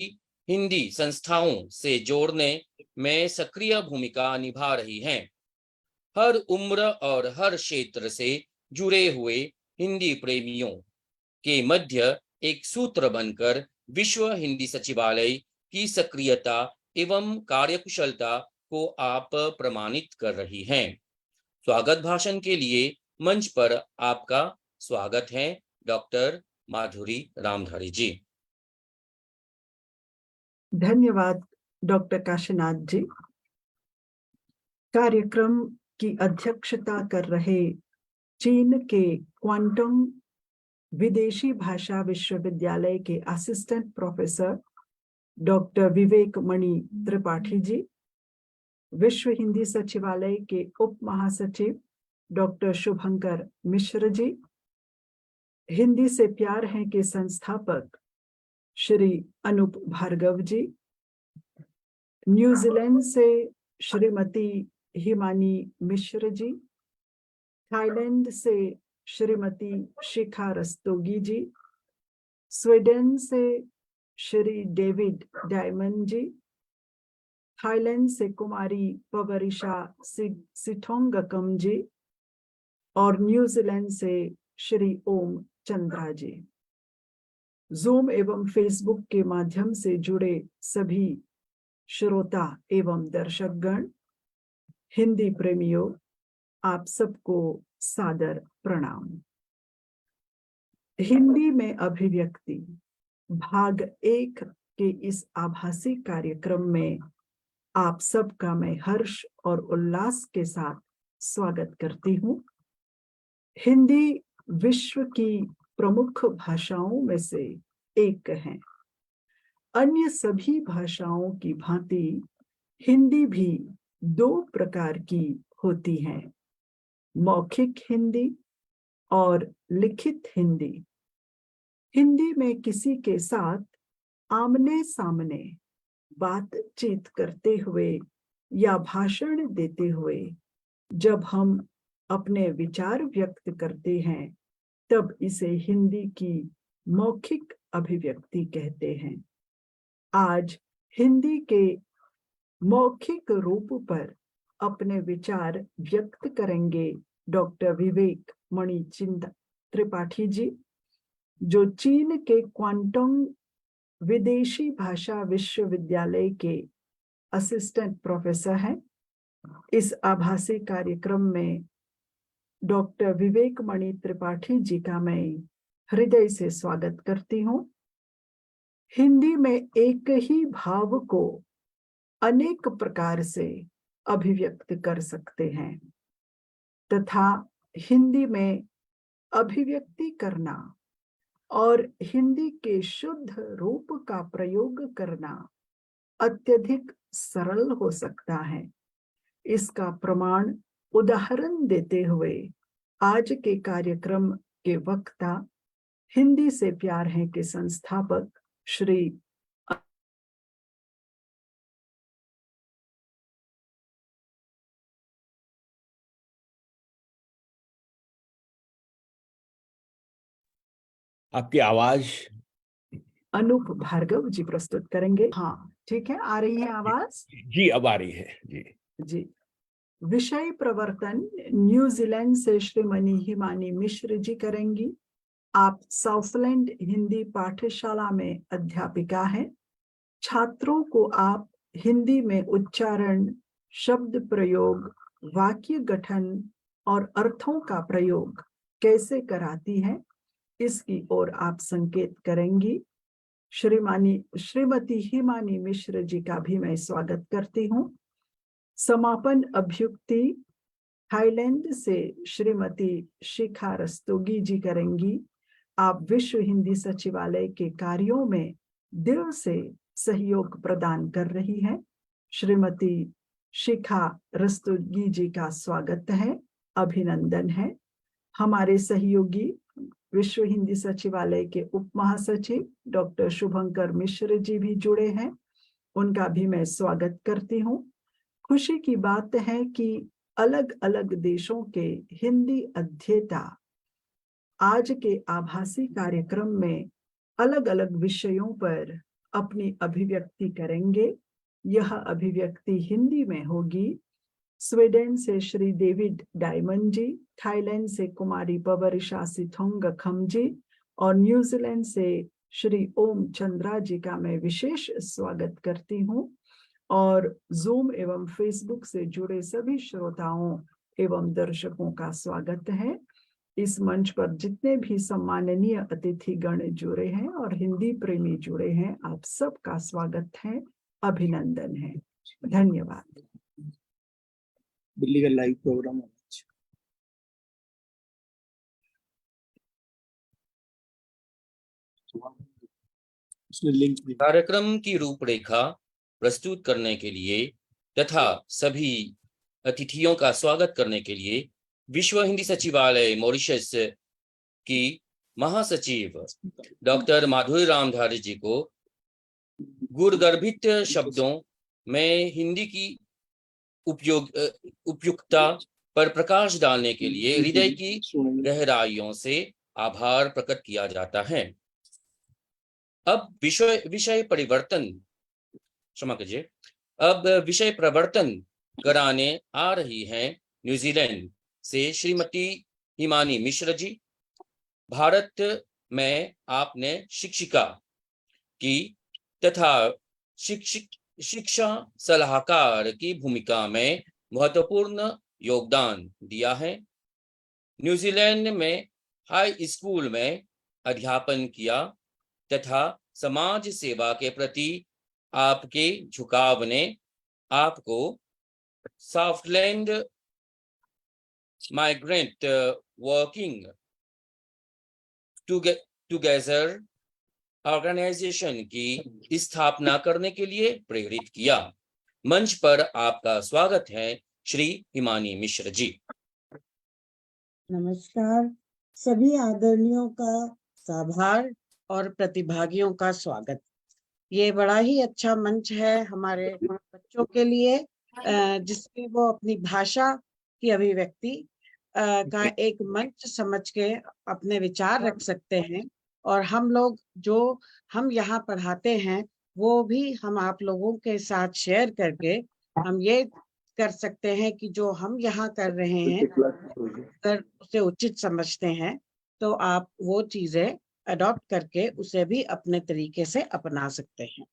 हिंदी संस्थाओं से जोड़ने में सक्रिय भूमिका निभा रही हैं। हर उम्र और हर क्षेत्र से जुड़े हुए हिंदी प्रेमियों के मध्य एक सूत्र बनकर विश्व हिंदी सचिवालय की सक्रियता एवं कार्यकुशलता को आप प्रमाणित कर रही हैं। स्वागत भाषण के लिए मंच पर आपका स्वागत है डॉक्टर माधुरी रामधारी जी। धन्यवाद डॉक्टर काशीनाथ जी। कार्यक्रम की अध्यक्षता कर रहे चीन के क्वांटम विदेशी भाषा विश्वविद्यालय के असिस्टेंट प्रोफेसर डॉक्टर विवेक मणि त्रिपाठी जी, विश्व हिंदी सचिवालय के उप महासचिव डॉक्टर शुभंकर मिश्र जी, हिंदी से प्यार है के संस्थापक श्री अनूप भार्गव जी, न्यूजीलैंड से श्रीमती हिमानी मिश्र जी, थाईलैंड से श्रीमती शिखा रस्तोगी जी, स्वीडन से श्री डेविड डायमंड जी, थाईलैंड से कुमारी पवरिशा सिठोंगकम जी और न्यूजीलैंड से श्री ओम चंद्रा जी। जूम एवं फेसबुक के माध्यम से जुड़े सभी श्रोता एवं दर्शकगण, हिंदी प्रेमियों, आप सबको सादर प्रणाम। हिंदी में अभिव्यक्ति भाग 1 के इस आभासी कार्यक्रम में आप सबका मैं हर्ष और उल्लास के साथ स्वागत करती हूँ। हिंदी विश्व की प्रमुख भाषाओं में से एक है। अन्य सभी भाषाओं की भांति हिंदी भी 2 प्रकार की होती है, मौखिक हिंदी और लिखित हिंदी। हिंदी में किसी के साथ आमने सामने बातचीत करते हुए या भाषण देते हुए जब हम अपने विचार व्यक्त करते हैं, तब इसे हिंदी की मौखिक अभिव्यक्ति कहते हैं। आज हिंदी के मौखिक रूप पर अपने विचार व्यक्त करेंगे डॉक्टर विवेक मणि त्रिपाठी जी, जो चीन के क्वांटम विदेशी भाषा विश्वविद्यालय के असिस्टेंट प्रोफेसर हैं। इस आभासी कार्यक्रम में डॉक्टर विवेक मणि त्रिपाठी जी का मैं हृदय से स्वागत करती हूँ। हिंदी में एक ही भाव को अनेक प्रकार से अभिव्यक्त कर सकते हैं तथा हिंदी में अभिव्यक्ति करना और हिंदी के शुद्ध रूप का प्रयोग करना अत्यधिक सरल हो सकता है। इसका प्रमाण उदाहरण देते हुए आज के कार्यक्रम के वक्ता हिंदी से प्यार है के संस्थापक श्री आपकी आवाज अनूप भार्गव जी प्रस्तुत करेंगे। हाँ, ठीक है, आ रही है आवाज? जी, अब आ रही है जी। विषय प्रवर्तन न्यूजीलैंड से श्रीमती हिमानी मिश्र जी करेंगी। आप साउथलैंड हिंदी पाठशाला में अध्यापिका हैं। छात्रों को आप हिंदी में उच्चारण, शब्द प्रयोग, वाक्य गठन और अर्थों का प्रयोग कैसे कराती हैं, इसकी ओर आप संकेत करेंगी। श्रीमती हिमानी मिश्र जी का भी मैं स्वागत करती हूँ। समापन अभ्युक्ति थाईलैंड से श्रीमती शिखा रस्तोगी जी करेंगी। आप विश्व हिंदी सचिवालय के कार्यों में दिल से सहयोग प्रदान कर रही हैं। श्रीमती शिखा रस्तोगी जी का स्वागत है, अभिनंदन है। हमारे सहयोगी विश्व हिंदी सचिवालय के उप महासचिव डॉक्टर शुभंकर मिश्र जी भी जुड़े हैं, उनका भी मैं स्वागत करती हूँ। खुशी की बात है कि अलग अलग देशों के हिंदी अध्येता आज के आभासी कार्यक्रम में अलग अलग विषयों पर अपनी अभिव्यक्ति करेंगे। यह अभिव्यक्ति हिंदी में होगी। स्वीडन से श्री डेविड डायमंड जी, थाईलैंड से कुमारी पबरिशा सिथोंगखम जी और न्यूजीलैंड से श्री ओम चंद्रा जी का मैं विशेष स्वागत करती हूँ। और जूम एवं फेसबुक से जुड़े सभी श्रोताओं एवं दर्शकों का स्वागत है। इस मंच पर जितने भी सम्माननीय अतिथिगण जुड़े हैं और हिंदी प्रेमी जुड़े हैं, आप सबका स्वागत है, अभिनंदन है, धन्यवाद। दिल्ली का लाइव प्रोग्राम उसने लिंक दिया। कार्यक्रम की रूपरेखा प्रस्तुत करने के लिए तथा सभी अतिथियों का स्वागत करने के लिए विश्व हिंदी सचिवालय मॉरिशस की महासचिव डॉक्टर माधुरी रामधारी जी को गुणगर्भित शब्दों में हिंदी की उपयुक्तता पर प्रकाश डालने के लिए हृदय की गहराइयों से आभार प्रकट किया जाता है। अब विषय प्रवर्तन कराने आ रही हैं न्यूजीलैंड से श्रीमती हिमानी मिश्र जी। भारत में आपने शिक्षिका की तथा शिक्षा सलाहकार की भूमिका में महत्वपूर्ण योगदान दिया है। न्यूजीलैंड में हाई स्कूल में अध्यापन किया तथा समाज सेवा के प्रति आपके झुकाव ने आपको सॉफ्टलैंड माइग्रेंट वर्किंग टुगेदर ऑर्गेनाइजेशन की स्थापना करने के लिए प्रेरित किया। मंच पर आपका स्वागत है श्री हिमानी मिश्र जी। नमस्कार, सभी आदरणीयों का आभार और प्रतिभागियों का स्वागत। ये बड़ा ही अच्छा मंच है हमारे बच्चों के लिए, जिसमें वो अपनी भाषा की अभिव्यक्ति का एक मंच समझ के अपने विचार रख सकते हैं। और हम लोग जो हम यहाँ पढ़ाते हैं वो भी हम आप लोगों के साथ शेयर करके हम ये कर सकते हैं कि जो हम यहाँ कर रहे हैं अगर उसे उचित समझते हैं तो आप वो चीजें अडॉप्ट करके उसे भी अपने तरीके से अपना सकते हैं।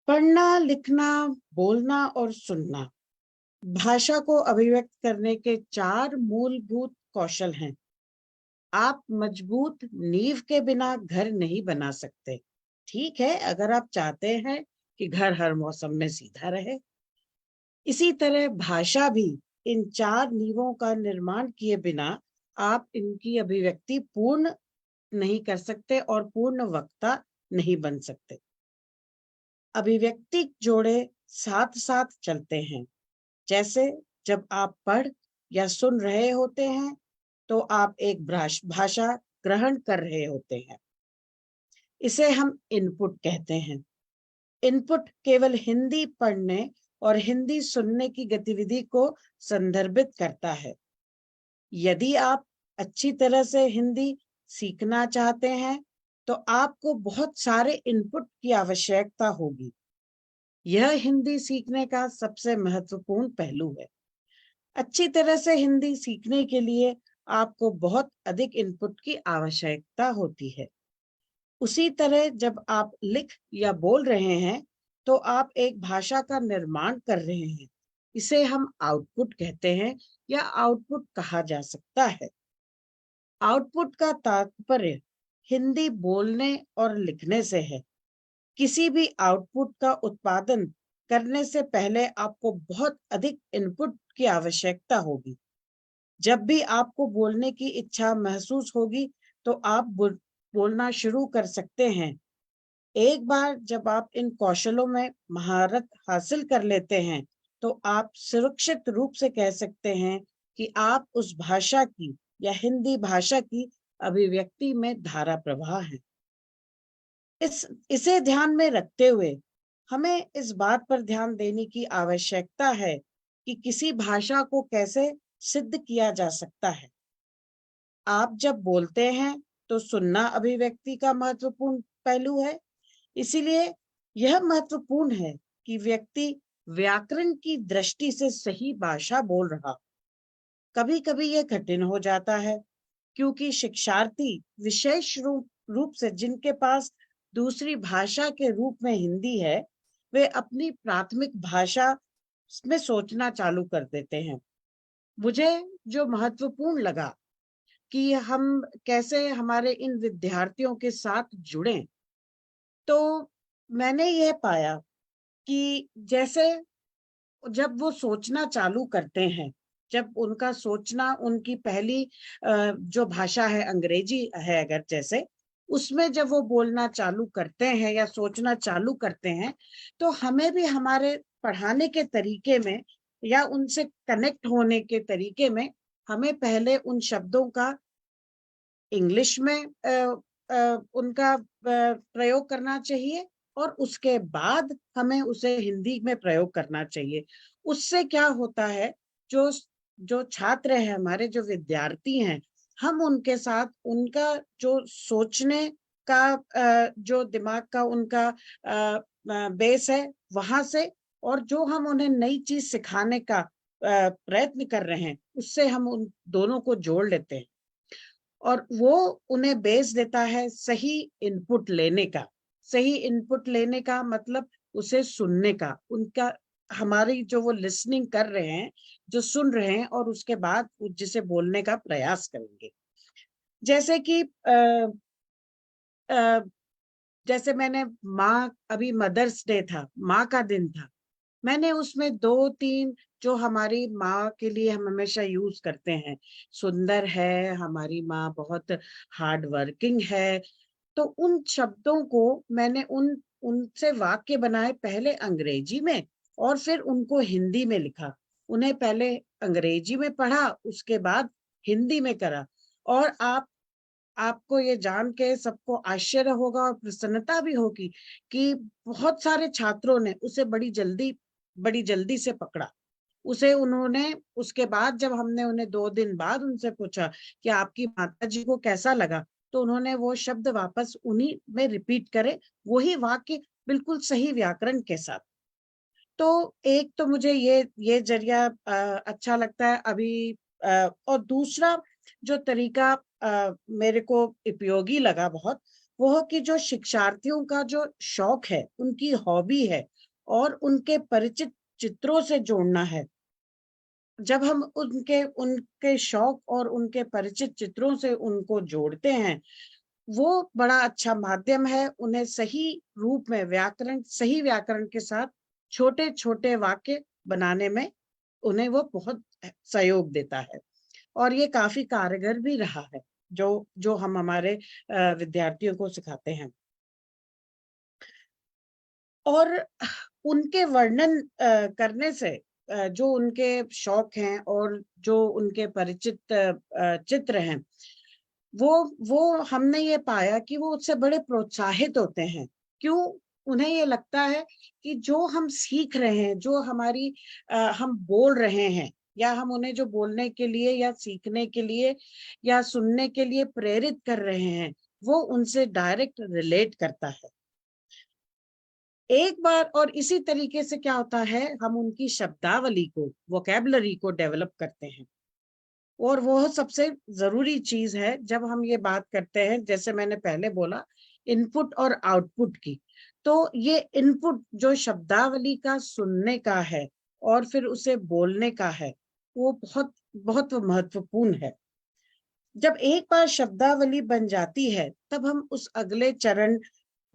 पढ़ना, लिखना, बोलना और सुनना भाषा को अभिव्यक्त करने के 4 मूलभूत कौशल हैं। आप मजबूत नींव के बिना घर नहीं बना सकते। ठीक है, अगर आप चाहते हैं कि घर हर मौसम में सीधा रहे। इसी तरह भाषा भी इन 4 नींवों का निर्माण किए बिना आप इनकी अभिव्यक्ति पूर्ण नहीं कर सकते और पूर्ण वक्ता नहीं बन सकते। अभिव्यक्ति जोड़े साथ साथ चलते हैं। जैसे जब आप पढ़ या सुन रहे होते हैं तो आप एक भाषा ग्रहण कर रहे होते हैं। इसे हम इनपुट कहते हैं। इनपुट केवल हिंदी पढ़ने और हिंदी सुनने की गतिविधि को संदर्भित करता है। यदि आप अच्छी तरह से हिंदी सीखना चाहते हैं तो आपको बहुत सारे इनपुट की आवश्यकता होगी। यह हिंदी सीखने का सबसे महत्वपूर्ण पहलू है। अच्छी तरह से हिंदी सीखने के लिए आपको बहुत अधिक इनपुट की आवश्यकता होती है। उसी तरह जब आप लिख या बोल रहे हैं तो आप एक भाषा का निर्माण कर रहे हैं। इसे हम आउटपुट कहते हैं या आउटपुट कहा जा सकता है। आउटपुट का तात्पर्य हिंदी बोलने और लिखने से है। किसी भी आउटपुट का उत्पादन करने से पहले आपको बहुत अधिक इनपुट की आवश्यकता होगी। जब भी आपको बोलने की इच्छा महसूस होगी तो आप बोलना शुरू कर सकते हैं। एक बार जब आप इन कौशलों में महारत हासिल कर लेते हैं तो आप सुरक्षित रूप से कह सकते हैं कि आप उस भाषा की या हिंदी भाषा की अभिव्यक्ति में धारा प्रवाह है। इसे ध्यान में रखते हुए हमें इस बात पर ध्यान देने की आवश्यकता है कि किसी भाषा को कैसे सिद्ध किया जा सकता है। आप जब बोलते हैं तो सुनना अभिव्यक्ति का महत्वपूर्ण पहलू है। इसीलिए यह महत्वपूर्ण है कि व्यक्ति व्याकरण की दृष्टि से सही भाषा बोल रहा। कभी कभी यह कठिन हो जाता है क्योंकि शिक्षार्थी विशेष रूप से जिनके पास दूसरी भाषा के रूप में हिंदी है, वे अपनी प्राथमिक भाषा में सोचना चालू कर देते हैं। मुझे जो महत्वपूर्ण लगा कि हम कैसे हमारे इन विद्यार्थियों के साथ जुड़ें, तो मैंने यह पाया कि जैसे जब वो सोचना चालू करते हैं, जब उनका सोचना, उनकी पहली जो भाषा है अंग्रेजी है अगर जैसे, उसमें जब वो बोलना चालू करते हैं या सोचना चालू करते हैं, तो हमें भी हमारे पढ़ाने के तरीके में या उनसे कनेक्ट होने के तरीके में हमें पहले उन शब्दों का इंग्लिश में उनका प्रयोग करना चाहिए और उसके बाद हमें उसे हिंदी में प्रयोग करना चाहिए। उससे क्या होता है, जो जो छात्र हैं हमारे, जो विद्यार्थी हैं, हम उनके साथ उनका जो सोचने का जो दिमाग का उनका बेस है वहां से, और जो हम उन्हें नई चीज सिखाने का प्रयत्न कर रहे हैं, उससे हम उन दोनों को जोड़ लेते हैं और वो उन्हें बेस देता है सही इनपुट लेने का। सही इनपुट लेने का मतलब उसे सुनने का, उनका हमारी जो वो लिसनिंग कर रहे हैं, जो सुन रहे हैं, और उसके बाद जिसे बोलने का प्रयास करेंगे। जैसे कि जैसे मैंने अभी मदर्स डे था, माँ का दिन था, मैंने उसमें 2-3 जो हमारी माँ के लिए हम हमेशा यूज करते हैं, सुंदर है, हमारी माँ बहुत हार्ड वर्किंग है, तो उन शब्दों को मैंने उनसे वाक्य बनाए, पहले अंग्रेजी में और फिर उनको हिंदी में लिखा। उन्हें पहले अंग्रेजी में पढ़ा, उसके बाद हिंदी में करा। और आपको ये जान के सबको आश्चर्य होगा और प्रसन्नता भी होगी कि बहुत सारे छात्रों ने उसे बड़ी जल्दी से पकड़ा। उसे उन्होंने, उसके बाद जब हमने उन्हें 2 दिन बाद उनसे पूछा कि आपकी माता जी को कैसा लगा, तो उन्होंने वो शब्द वापस उन्हीं में रिपीट करे, वही वाक्य बिल्कुल सही व्याकरण के साथ। तो एक तो मुझे ये जरिया अच्छा लगता है अभी। और दूसरा जो तरीका मेरे को उपयोगी लगा बहुत, वो कि जो शिक्षार्थियों का जो शौक है, उनकी हॉबी है, और उनके परिचित चित्रों से जोड़ना है। जब हम उनके शौक और उनके परिचित चित्रों से उनको जोड़ते हैं, वो बड़ा अच्छा माध्यम है उन्हें सही रूप में सही व्याकरण के साथ छोटे छोटे वाक्य बनाने में, उन्हें वो बहुत सहयोग देता है। और ये काफी कारगर भी रहा है जो जो हम हमारे विद्यार्थियों को सिखाते हैं। और उनके वर्णन करने से जो उनके शौक हैं और जो उनके परिचित चित्र हैं, वो हमने ये पाया कि वो उससे बड़े प्रोत्साहित होते हैं। क्यों? उन्हें ये लगता है कि जो हम सीख रहे हैं, जो हम बोल रहे हैं, या हम उन्हें जो बोलने के लिए या सीखने के लिए या सुनने के लिए प्रेरित कर रहे हैं, वो उनसे डायरेक्ट रिलेट करता है। एक बार और इसी तरीके से क्या होता है, हम उनकी शब्दावली को, वोकैबुलरी को डेवलप करते हैं। और वो सबसे जरूरी चीज है जब हम ये बात करते हैं, जैसे मैंने पहले बोला, इनपुट और आउटपुट की। तो ये इनपुट जो शब्दावली का सुनने का है और फिर उसे बोलने का है, वो बहुत बहुत महत्वपूर्ण है। जब एक बार शब्दावली बन जाती है, तब हम उस अगले चरण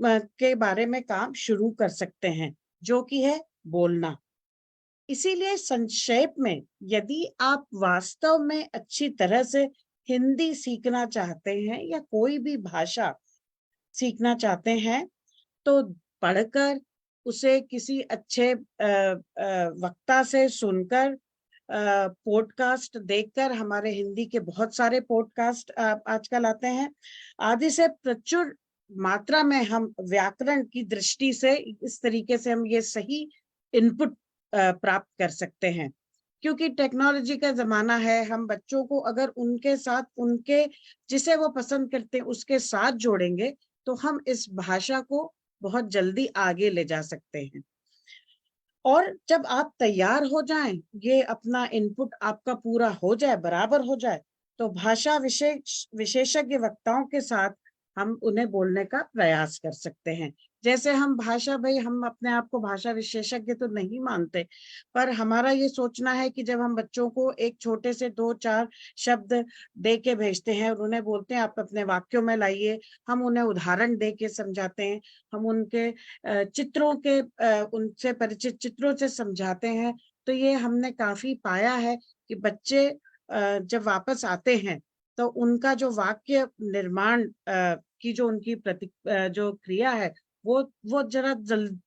के बारे में काम शुरू कर सकते हैं, जो कि है बोलना। इसीलिए संक्षेप में, यदि आप वास्तव में अच्छी तरह से हिंदी सीखना चाहते हैं या कोई भी भाषा सीखना चाहते हैं, तो पढ़कर, उसे किसी अच्छे वक्ता से सुनकर, पॉडकास्ट देखकर, हमारे हिंदी के बहुत सारे पॉडकास्ट आजकल आते हैं, आदि से प्रचुर मात्रा में हम व्याकरण की दृष्टि से इस तरीके से हम ये सही इनपुट प्राप्त कर सकते हैं। क्योंकि टेक्नोलॉजी का जमाना है, हम बच्चों को अगर उनके साथ, उनके जिसे वो पसंद करते हैं उसके साथ जोड़ेंगे, तो हम इस भाषा को बहुत जल्दी आगे ले जा सकते हैं। और जब आप तैयार हो जाएं, ये अपना इनपुट आपका पूरा हो जाए, बराबर हो जाए, तो भाषा विशेषज्ञ वक्ताओं के साथ हम उन्हें बोलने का प्रयास कर सकते हैं। जैसे हम भाषा, भाई हम अपने आप को भाषा विशेषज्ञ तो नहीं मानते, पर हमारा ये सोचना है कि जब हम बच्चों को एक छोटे से 2-4 शब्द दे के भेजते हैं और उन्हें बोलते हैं आप अपने वाक्यों में लाइए, हम उन्हें उदाहरण दे के समझाते हैं, हम उनके चित्रों के उनसे परिचित चित्रों से समझाते हैं, तो ये हमने काफी पाया है कि बच्चे जब वापस आते हैं तो उनका जो वाक्य निर्माण की जो उनकी जो क्रिया है वो जरा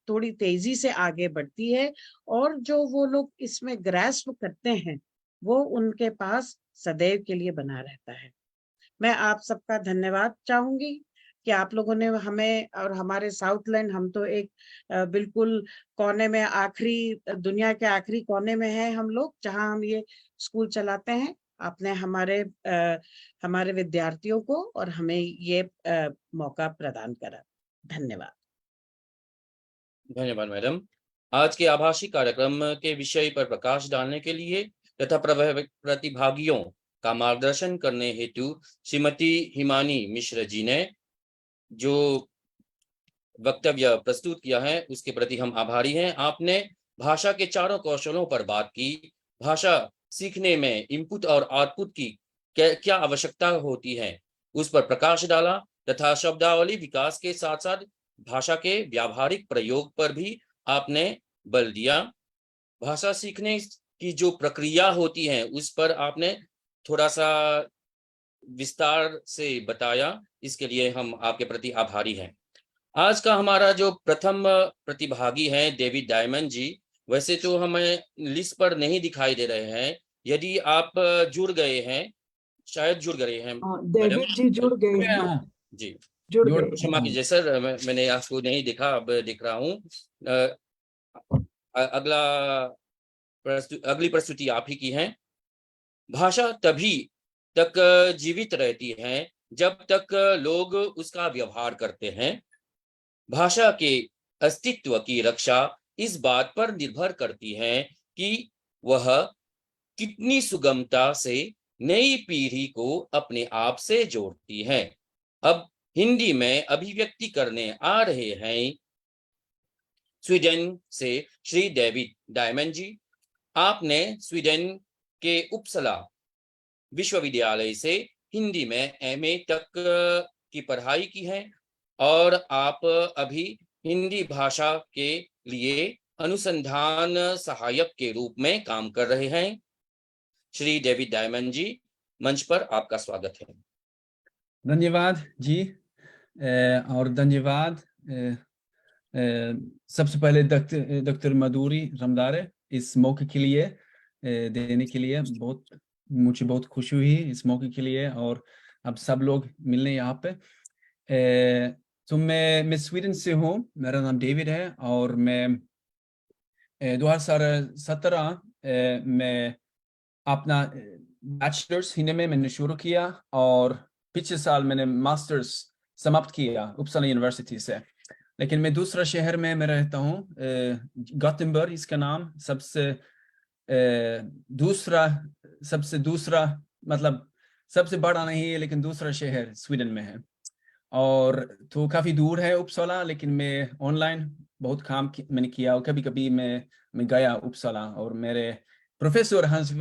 थोड़ी तेजी से आगे बढ़ती है, और जो वो लोग इसमें ग्रैस्प करते हैं वो उनके पास सदैव के लिए बना रहता है। मैं आप सबका धन्यवाद चाहूंगी कि आप लोगों ने हमें और हमारे साउथलैंड, हम तो एक बिल्कुल कोने में, आखिरी दुनिया के आखिरी कोने में है हम लोग, जहां हम ये स्कूल चलाते हैं। आपने हमारे विद्यार्थियों को और हमें ये मौका प्रदान करा। धन्यवाद। धन्यवाद मैडम। आज के आभासी कार्यक्रम के विषय पर प्रकाश डालने के लिए तथा प्रतिभागियों का मार्गदर्शन करने हेतु श्रीमती हिमानी मिश्र जी ने जो वक्तव्य प्रस्तुत किया है उसके प्रति हम आभारी हैं। आपने भाषा के चारों कौशलों पर बात की, भाषा सीखने में इनपुट और आउटपुट की क्या आवश्यकता होती है उस पर प्रकाश डाला, तथा शब्दावली विकास के साथ साथ भाषा के व्यावहारिक प्रयोग पर भी आपने बल दिया। भाषा सीखने की जो प्रक्रिया होती है उस पर आपने थोड़ा सा विस्तार से बताया, इसके लिए हम आपके प्रति आभारी हैं। आज का हमारा जो प्रथम प्रतिभागी हैं डेविड डायमंड जी, वैसे तो हमें लिस्ट पर नहीं दिखाई दे रहे हैं, यदि आप जुड़ गए हैं, शायद जुड़ गए हैं डेविड जी जुड़ गए हैं जी, जुड़ गए। क्षमा कीजिए सर, मैंने आपको नहीं दिखा, अब दिख रहा हूँ। अगली प्रस्तुति आप ही की है। भाषा तभी तक जीवित रहती है जब तक लोग उसका व्यवहार करते हैं। भाषा के अस्तित्व की रक्षा इस बात पर निर्भर करती है कि वह कितनी सुगमता से नई पीढ़ी को अपने आप से जोड़ती है। अब हिंदी में अभिव्यक्ति करने आ रहे हैं स्वीडन से श्री डेविड डायमंड जी। आपने स्वीडन के उपसला विश्वविद्यालय से हिंदी में एमए तक की पढ़ाई की है और आप अभी हिंदी भाषा के लिए अनुसंधान सहायक के रूप में काम कर रहे हैं। श्री डेविड डायमंड जी, मंच पर आपका स्वागत है। धन्यवाद जी, और धन्यवाद सबसे पहले डॉक्टर मधुरी रमदारे इस मौके के लिए देने के लिए। मुझे बहुत खुशी हुई इस मौके के लिए, और अब सब लोग मिलने यहाँ पे। तो मैं स्वीडन से हूँ, मेरा नाम डेविड है, और मैं 2017 में अपना बैचलर्स हिंदी में मैंने शुरू किया, और पिछले साल मैंने मास्टर्स समाप्त किया उपसला यूनिवर्सिटी से। लेकिन मैं दूसरा शहर में मैं रहता हूँ, गॉथेनबर्ग इसका नाम, सबसे दूसरा मतलब सबसे बड़ा नहीं है, लेकिन दूसरा शहर स्वीडन में है, और तो काफी दूर है उपसला। लेकिन मैं ऑनलाइन बहुत काम मैंने किया, और कभी कभी मैं गया उपसला, और मेरे प्रोफेसर हाइंस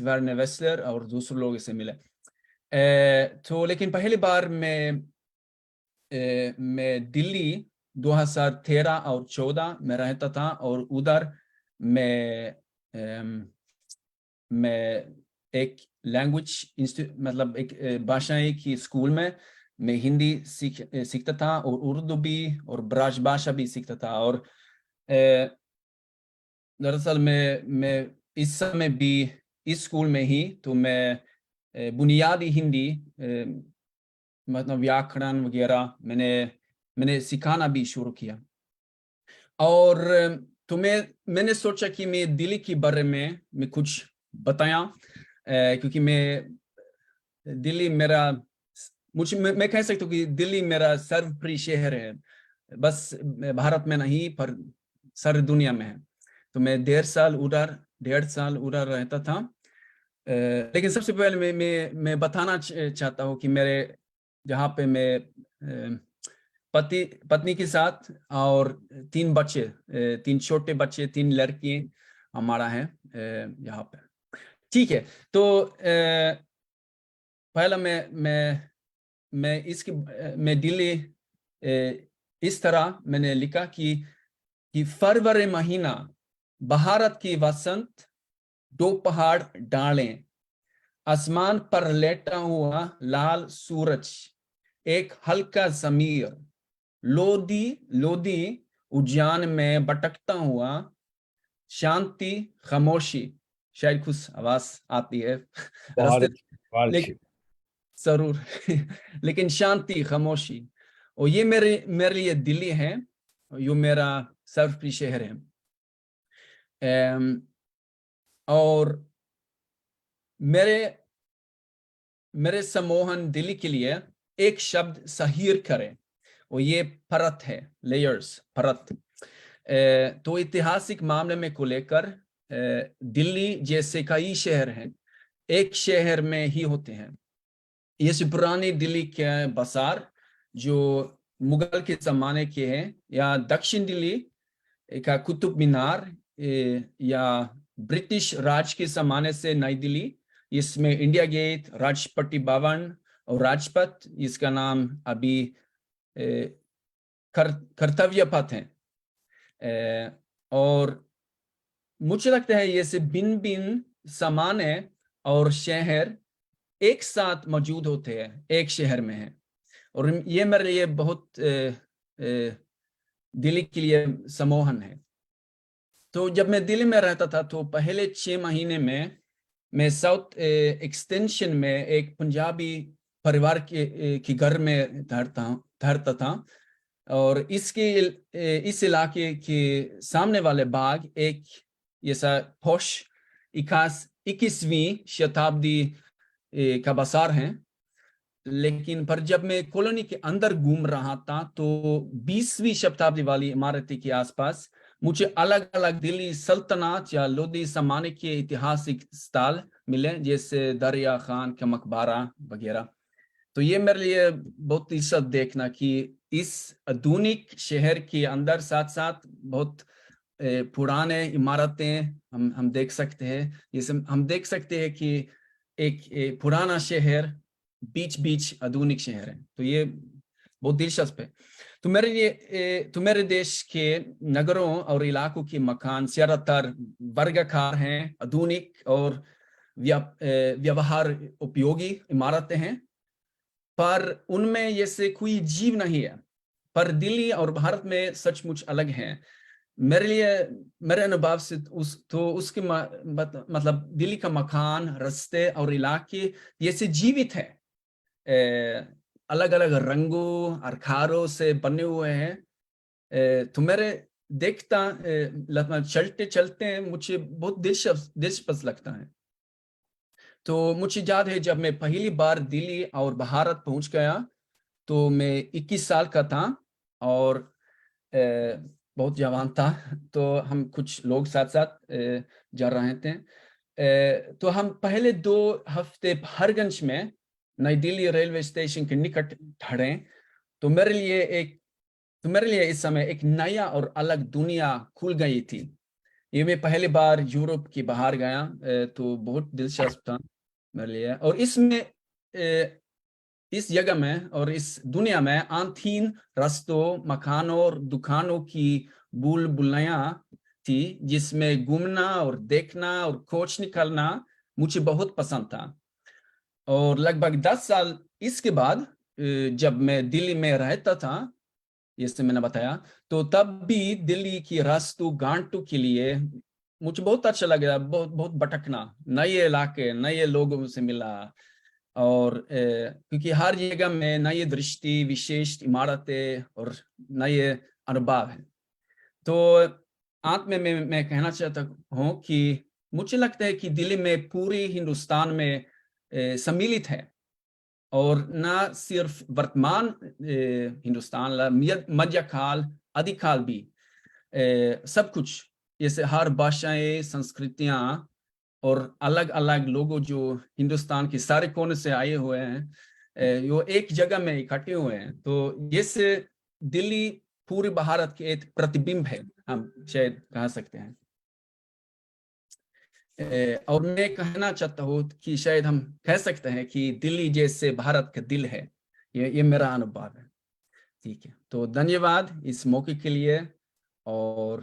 वर्नर वेस्लर और दूसरे लोगों से मिले। तो लेकिन पहली बार मैं दिल्ली 2013 और 14 में रहता था, और उधर मैं एक लैंग्वेज मतलब एक भाषाएं की स्कूल में मैं हिंदी सीखता था, और उर्दू भी और ब्रज भाषा भी सीखता था। और दरअसल मैं इस समय भी इस स्कूल में ही, तो मैं बुनियादी हिंदी मतलब व्याकरण वगैरह मैंने सिखाना भी शुरू किया। और तो मैंने सोचा कि मैं दिल्ली के बारे में मैं कुछ बताया, क्योंकि मैं दिल्ली मेरा मैं कह सकता हूँ कि दिल्ली मेरा सर्वप्रिय शहर है, बस भारत में नहीं पर सारी दुनिया में है। तो मैं 1.5 साल उधर रहता था। लेकिन सबसे पहले मैं बताना चाहता हूँ कि मेरे जहाँ पे मैं पत्नी के साथ और 3 बच्चे, 3 छोटे बच्चे, 3 लड़की हमारा है यहाँ पे। ठीक है, तो पहला मैं दिल्ली इस तरह मैंने लिखा कि फरवरी महीना, भारत की वसंत, 2 पहाड़ डालें, आसमान पर लेटा हुआ लाल सूरज, एक हल्का ज़मीर, लोधी लोधी उद्यान में भटकता हुआ, शांति खामोशी, शायद कुछ आवाज आती है रास्ते, लेकिन जरूर लेकिन शांति खामोशी, और ये मेरे लिए दिल्ली है, यो मेरा सर्वप्रिय शहर है। और मेरे सम्मोहन दिल्ली के लिए एक शब्द सहीर करें, और ये परत है, लेयर्स, परत। तो ऐतिहासिक मामले में को लेकर दिल्ली जैसे कई शहर हैं, एक शहर में ही होते हैं। ये पुरानी दिल्ली के बाजार जो मुगल के जमाने के हैं, या दक्षिण दिल्ली का कुतुब मीनार, या ब्रिटिश राज के जमाने से नई दिल्ली, इसमें इंडिया गेट, राष्ट्रपति भवन और राजपथ, इसका नाम अभी कर्तव्य पथ है। और मुझे लगता है ये से भिन्न भिन्न सामान्य और शहर एक साथ मौजूद होते हैं, एक शहर में है, और ये मेरे लिए बहुत दिल्ली के लिए सम्मोहन है। तो जब मैं दिल्ली में रहता था तो पहले 6 महीने में मैं साउथ एक्सटेंशन में एक पंजाबी परिवार के घर में ठहरता था, और इस इलाके के सामने वाले बाग एक ऐसा पोश 21वीं शताब्दी का बाजार है। लेकिन पर जब मैं कॉलोनी के अंदर घूम रहा था तो 20वीं शताब्दी वाली इमारतें के आसपास मुझे अलग अलग दिल्ली सल्तनत या लोधी जमाने के ऐतिहासिक स्थल मिले, जैसे दरिया खान का मकबरा वगैरह। तो ये मेरे लिए बहुत दिलचस्प देखना कि इस आधुनिक शहर के अंदर साथ साथ बहुत पुराने इमारतें हम देख सकते हैं। जैसे हम देख सकते हैं कि एक पुराना शहर बीच आधुनिक शहर है, तो ये बहुत दिलचस्प है। तो मेरे देश के नगरों और इलाकों के मकान ज्यादातर वर्गाकार हैं, आधुनिक और व्यवहार उपयोगी इमारतें हैं, पर उनमें जैसे कोई जीव नहीं है। पर दिल्ली और भारत में सचमुच अलग है। मेरे अनुभव से उसके मतलब दिल्ली का मकान, रास्ते और इलाके जैसे जीवित है, अलग अलग रंगों और आकारों से बने हुए हैं। तो मेरे चलते चलते मुझे बहुत दिलचस्प लगता है। तो मुझे याद है जब मैं पहली बार दिल्ली और भारत पहुंच गया तो मैं 21 साल का था और बहुत जवान था। तो हम कुछ लोग साथ साथ जा रहे थे। तो हम पहले 2 हफ्ते हरगंज में नई दिल्ली रेलवे स्टेशन के निकट ठहरे। तो मेरे लिए इस समय एक नया और अलग दुनिया खुल गई थी। ये मैं पहली बार यूरोप के बाहर गया, तो बहुत दिलचस्प था मेरे लिए। और इस जगह में और इस दुनिया में अनथीन रास्तों, मकानों और दुकानों की बुलबुलियां थी, जिसमें घूमना और देखना और खोज निकालना मुझे बहुत पसंद था। और लगभग 10 साल इसके बाद जब मैं दिल्ली में रहता था, जैसे मैंने बताया, तो तब भी दिल्ली की रास्तों गांटों के लिए मुझे बहुत अच्छा लगा, बहुत भटकना, नए इलाके, नए लोगों से मिला, और क्योंकि हर जगह में नई दृष्टि, विशेष इमारतें और नए अनुभव हैं। तो अंत में मैं कहना चाहता हूँ कि मुझे लगता है कि दिल्ली में पूरे हिंदुस्तान में सम्मिलित है, और ना सिर्फ वर्तमान हिंदुस्तान मध्यकाल आदिकाल भी सब कुछ, जैसे हर भाषाएं, संस्कृतियां और अलग अलग लोगों जो हिंदुस्तान के सारे कोने से आए हुए हैं, वो एक जगह में इकट्ठे हुए हैं। तो ये दिल्ली पूरे भारत के एक प्रतिबिंब है, हम शायद कह सकते हैं। और मैं कहना चाहता हूँ कि शायद हम कह सकते हैं कि दिल्ली जैसे भारत का दिल है। ये मेरा अनुभव है। ठीक है, तो धन्यवाद इस मौके के लिए। और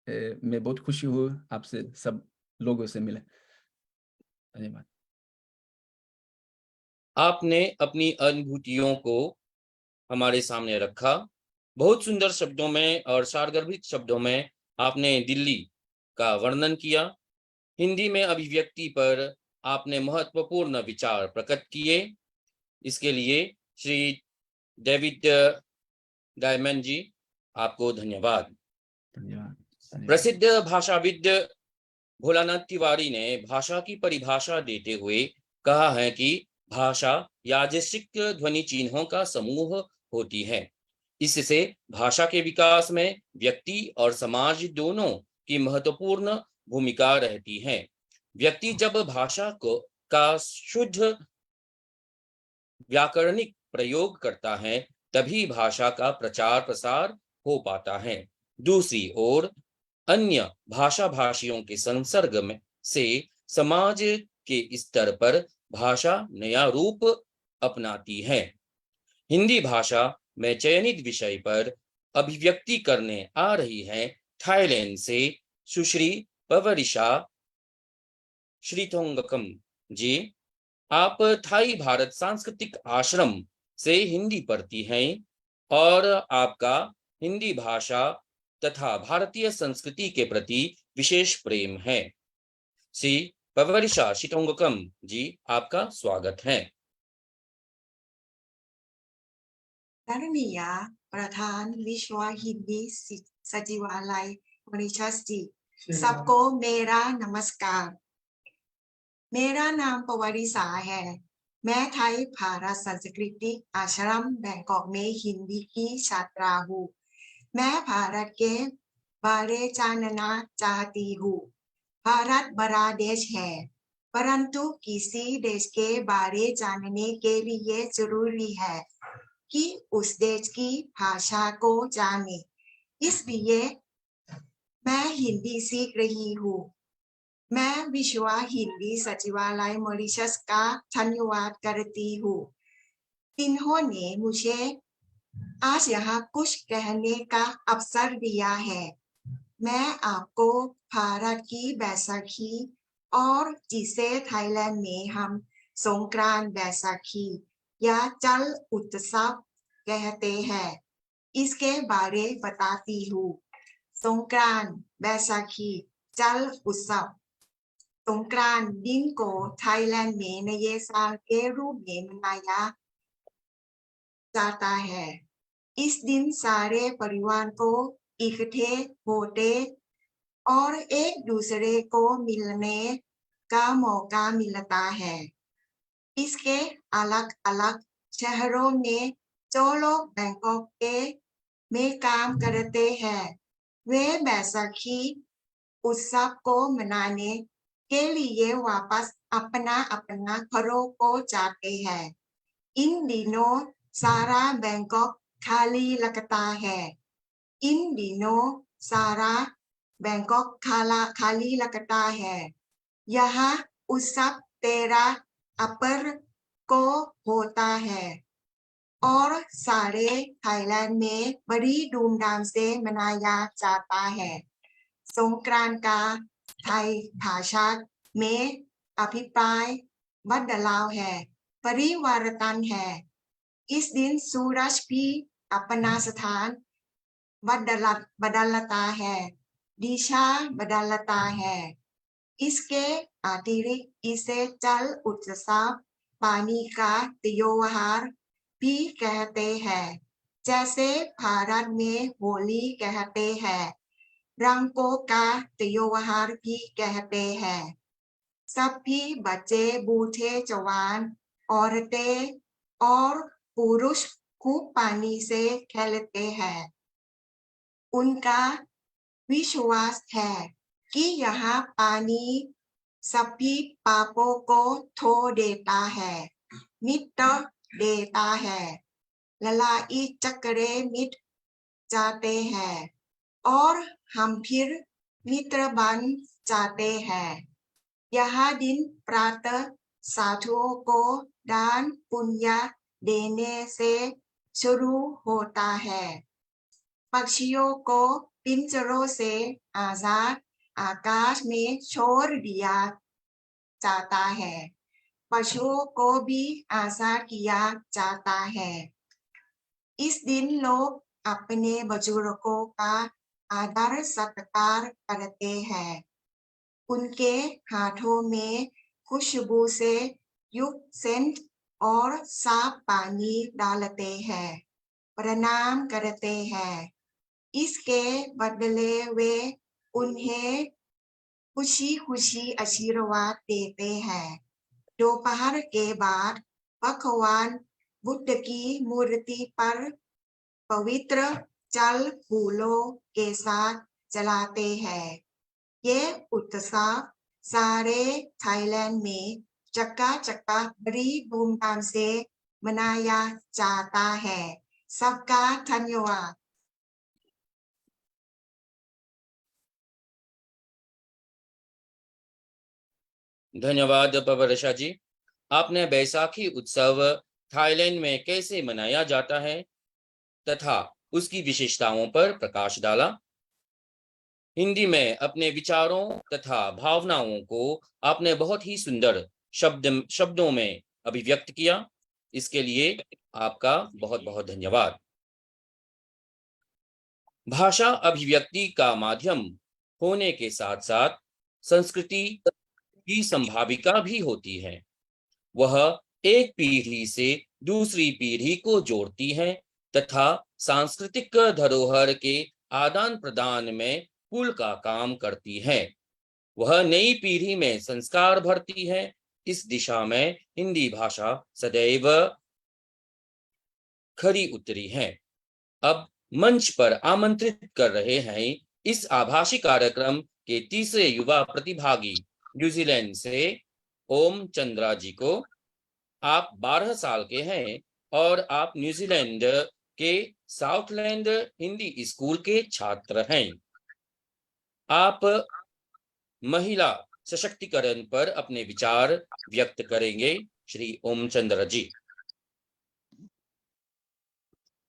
मैं बहुत खुशी हूँ आपसे सब लोगों से मिले। धन्यवाद। आपने अपनी अनुभूतियों को हमारे सामने रखा। बहुत सुंदर शब्दों में और सारगर्भित शब्दों में आपने दिल्ली का वर्णन किया। हिंदी में अभिव्यक्ति पर आपने महत्वपूर्ण विचार प्रकट किए। इसके लिए श्री डेविड डायमंड जी, आपको धन्यवाद। धन्यवाद। प्रसिद्ध भाषाविद भोलानाथ तिवारी ने भाषा की परिभाषा देते हुए कहा है कि भाषा यादृच्छिक ध्वनि चिन्हों का समूह होती है। इससे भाषा के विकास में व्यक्ति और समाज दोनों की महत्वपूर्ण भूमिका रहती है। व्यक्ति जब भाषा का शुद्ध व्याकरणिक प्रयोग करता है, तभी भाषा का प्रचार प्रसार हो पाता है। दूसरी ओर अन्य भाषा भाषियों के संसर्ग में से समाज के स्तर पर भाषा नया रूप अपनाती है। हिंदी भाषा में चयनित विषय पर अभिव्यक्ति करने आ रही है थाईलैंड से सुश्री पवरिशा श्रीथोंगकम जी। आप थाई भारत सांस्कृतिक आश्रम से हिंदी पढ़ती हैं और आपका हिंदी भाषा तथा भारतीय संस्कृति के प्रति विशेष प्रेम है। श्री पवरिशा श्रीथोंगकम जी, आपका स्वागत है। माननीय प्रधान विश्व हिंदी सचिवालय मॉरिशस जी, सबको मेरा नमस्कार। मेरा नाम पवरिशा है। मैं थाई भारत सांस्कृतिक आश्रम बैंकॉक में हिंदी की छात्रा हूँ। मैं भारत के बारे जानना चाहती हूँ। भारत बड़ा देश है, परंतु किसी देश के बारे जानने के लिए जरूरी है कि उस देश की भाषा को जाने। इसलिए मैं हिंदी सीख रही हूँ। मैं विश्व हिंदी सचिवालय मॉरिशस का धन्यवाद करती हूँ। इन्होंने मुझे आज यहाँ कुछ कहने का अवसर दिया है। मैं आपको भारत की बैसाखी और जिसे थाईलैंड में हम संक्रांत बैसाखी या चल उत्सव कहते हैं, इसके बारे बताती हूँ। संक्रांत, बैसाखी, चल उत्सव। संक्रांत दिन को थाईलैंड में नए साल के रूप में मनाया जाता है। इस दिन सारे परिवार को इकट्ठे होते और एक दूसरे को मिलने का मौका मिलता है। इसके अलग अलग शहरों में जो लोग बैंकॉक में काम करते हैं, वे बैसाखी उत्सव को मनाने के लिए वापस अपना अपना घरों को जाते हैं। इन दिनों सारा बैंकॉक खाली लगता है। इन दिनों सारा बैंकॉक खाली लगता है। यह उत्सव 13 अप्रैल को होता है और सारे थाईलैंड में बड़ी धूमधाम से मनाया जाता है। संक्रांत का थाई भाषा में अभिप्राय बदलाव है, परिवर्तन है। इस दिन सूरज भी अपना स्थान बदलता है, दिशा बदलता है। इसके अतिरिक्त इसे चल उत्सव, पानी का त्योहार भी कहते हैं, जैसे भारत में होली कहते हैं, रंगों का त्योहार भी कहते हैं। सभी बच्चे, बूढ़े, जवान, औरतें और पुरुष खूब पानी से खेलते हैं। उनका विश्वास है कि यह पानी सभी पापों को धो देता है, मिट देता है। ललाई चक्रे मिट जाते हैं और हम फिर मित्र बन जाते हैं। यह दिन प्रातः साधुओं को दान पुण्य देने से शुरू होता है। पक्षियों को पिंजरों से आजाद आकाश में छोड़ दिया जाता है। पशुओं को भी आजाद किया जाता है। इस दिन लोग अपने बुजुर्गों का आदर सत्कार करते हैं। उनके हाथों में खुशबू से युक्त सेंट और साफ पानी डालते हैं, प्रणाम करते हैं। इसके बदले वे उन्हें खुशी खुशी आशीर्वाद देते हैं। दोपहर के बाद भगवान बुद्ध की मूर्ति पर पवित्र जल फूलों के साथ जलाते हैं। ये उत्सव सारे थाईलैंड में जगह-जगह बड़ी धूमधाम से मनाया जाता है। सबका धन्यवाद। धन्यवाद पवरशा जी। आपने बैसाखी उत्सव थाईलैंड में कैसे मनाया जाता है तथा उसकी विशेषताओं पर प्रकाश डाला। हिंदी में अपने विचारों तथा भावनाओं को आपने बहुत ही सुंदर शब्दों में अभिव्यक्त किया। इसके लिए आपका बहुत बहुत धन्यवाद। भाषा अभिव्यक्ति का माध्यम होने के साथ साथ संस्कृति की संभाविका भी होती है। वह एक पीढ़ी से दूसरी पीढ़ी को जोड़ती है तथा सांस्कृतिक धरोहर के आदान प्रदान में पुल का काम करती है। वह नई पीढ़ी में संस्कार भरती है। इस दिशा में हिंदी भाषा सदैव खरी उतरी है। अब मंच पर आमंत्रित कर रहे हैं इस आभासी कार्यक्रम के तीसरे युवा प्रतिभागी न्यूजीलैंड से ओम चंद्रा जी को। आप 12 साल के हैं और आप न्यूजीलैंड के साउथलैंड हिंदी स्कूल के छात्र हैं। आप महिला सशक्तिकरण पर अपने विचार व्यक्त करेंगे। श्री ओम चंद्र जी।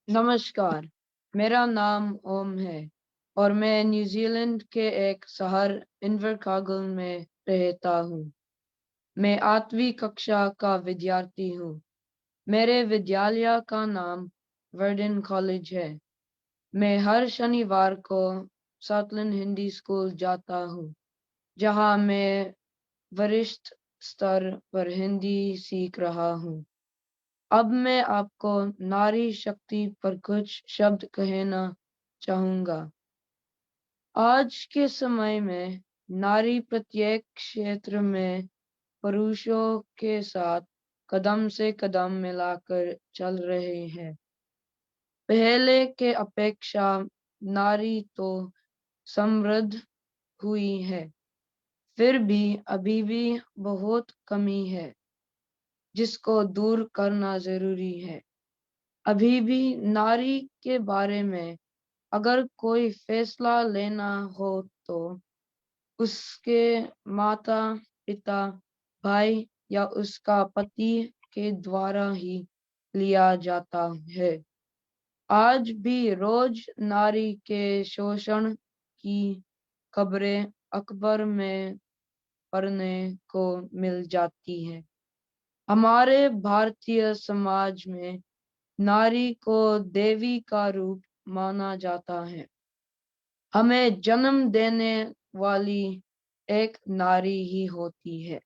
नमस्कार, मेरा नाम ओम है और मैं न्यूजीलैंड के एक शहर इन्वरकागल में रहता हूँ। मैं 8वीं कक्षा का विद्यार्थी हूँ। मेरे विद्यालय का नाम वर्डन कॉलेज है। मैं हर शनिवार को साउथलैंड हिंदी स्कूल जाता हूँ, जहाँ मैं वरिष्ठ स्तर पर हिंदी सीख रहा हूँ। अब मैं आपको नारी शक्ति पर कुछ शब्द कहना चाहूंगा। आज के समय में नारी प्रत्येक क्षेत्र में पुरुषों के साथ कदम से कदम मिलाकर चल रहे हैं। पहले के अपेक्षा नारी तो समृद्ध हुई है, फिर भी अभी भी बहुत कमी है जिसको दूर करना जरूरी है। अभी भी नारी के बारे में अगर कोई फैसला लेना हो तो उसके माता पिता भाई या उसका पति के द्वारा ही लिया जाता है। आज भी रोज नारी के शोषण की खबरें अखबार में पढ़ने को मिल जाती है। हमारे भारतीय समाज में नारी को देवी का रूप माना जाता है। हमें जन्म देने वाली एक नारी ही होती है।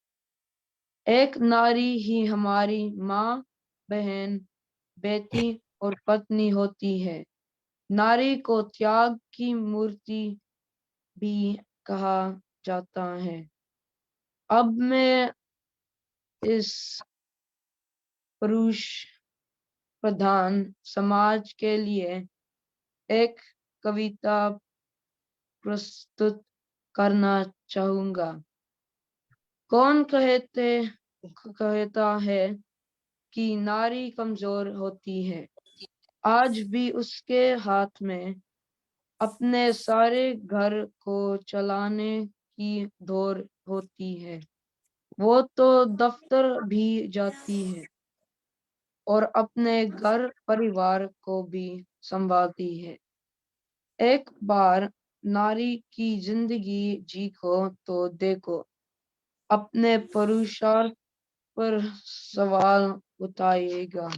एक नारी ही हमारी माँ, बहन, बेटी और पत्नी होती है। नारी को त्याग की मूर्ति भी कहा जाता है। अब मैं इस पुरुष प्रधान समाज के लिए एक कविता प्रस्तुत करना चाहूंगा। कौन कहता है कि नारी कमजोर होती है? आज भी उसके हाथ में अपने सारे घर को चलाने की दौड़ होती है। वो तो दफ्तर भी जाती है और अपने घर परिवार को भी संभालती है। एक बार नारी की जिंदगी जीको तो देखो, अपने पुरुषार्थ पर सवाल उठाएगा।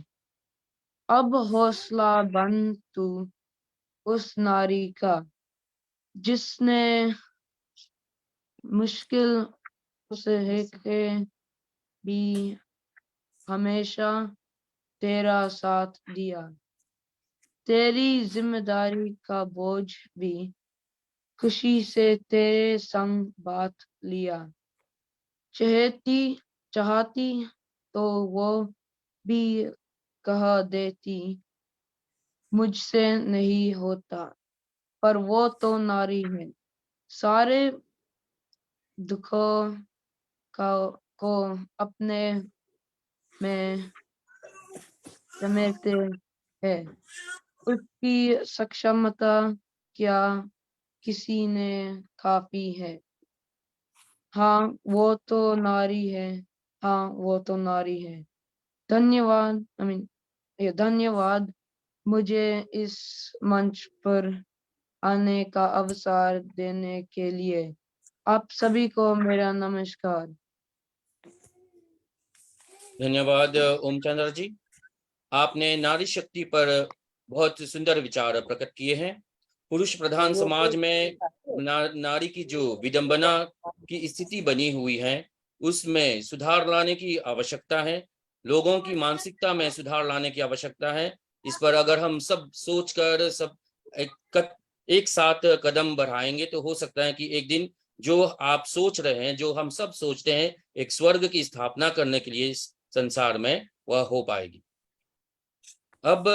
अब हौसला बन तू उस नारी का जिसने मुश्किल सह के भी हमेशा तेरा साथ दिया। तेरी जिम्मेदारी का बोझ भी खुशी से तेरे संग बांट लिया। चाहती तो वो भी कह देती मुझसे नहीं होता, पर वो तो नारी है। सारे दुखों को अपने में समेटते हैं। उसकी सक्षमता क्या किसी ने काफी है? हाँ वो तो नारी है, हाँ वो तो नारी है। धन्यवाद। धन्यवाद मुझे इस मंच पर आने का अवसर देने के लिए। आप सभी को मेरा नमस्कार। धन्यवाद ओमचंद्र जी। आपने नारी शक्ति पर बहुत सुंदर विचार प्रकट किए हैं। पुरुष प्रधान समाज में नारी की जो विडंबना की स्थिति बनी हुई है, उसमें सुधार लाने की आवश्यकता है। लोगों की मानसिकता में सुधार लाने की आवश्यकता है। इस पर अगर हम सब सोचकर सब एक साथ कदम बढ़ाएंगे तो हो सकता है कि एक दिन जो आप सोच रहे हैं, जो हम सब सोचते हैं, एक स्वर्ग की स्थापना करने के लिए इस संसार में, वह हो पाएगी। अब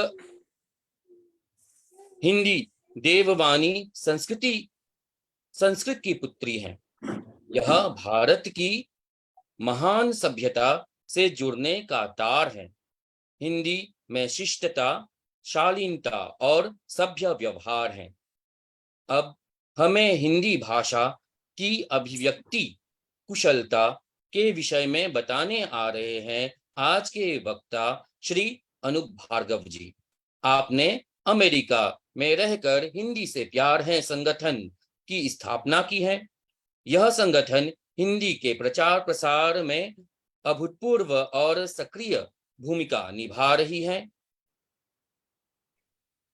हिंदी देववाणी संस्कृत की पुत्री है। यह भारत की महान सभ्यता से जुड़ने का तार है। हिंदी में शिष्टता, शालीनता और सभ्य व्यवहार है। अब हमें हिंदी भाषा की अभिव्यक्ति कुशलता के विषय में बताने आ रहे हैं आज के वक्ता श्री अनूप भार्गव जी। आपने अमेरिका में रहकर हिंदी से प्यार है संगठन की स्थापना की है। यह संगठन हिंदी के प्रचार प्रसार में अभूतपूर्व और सक्रिय भूमिका निभा रही है।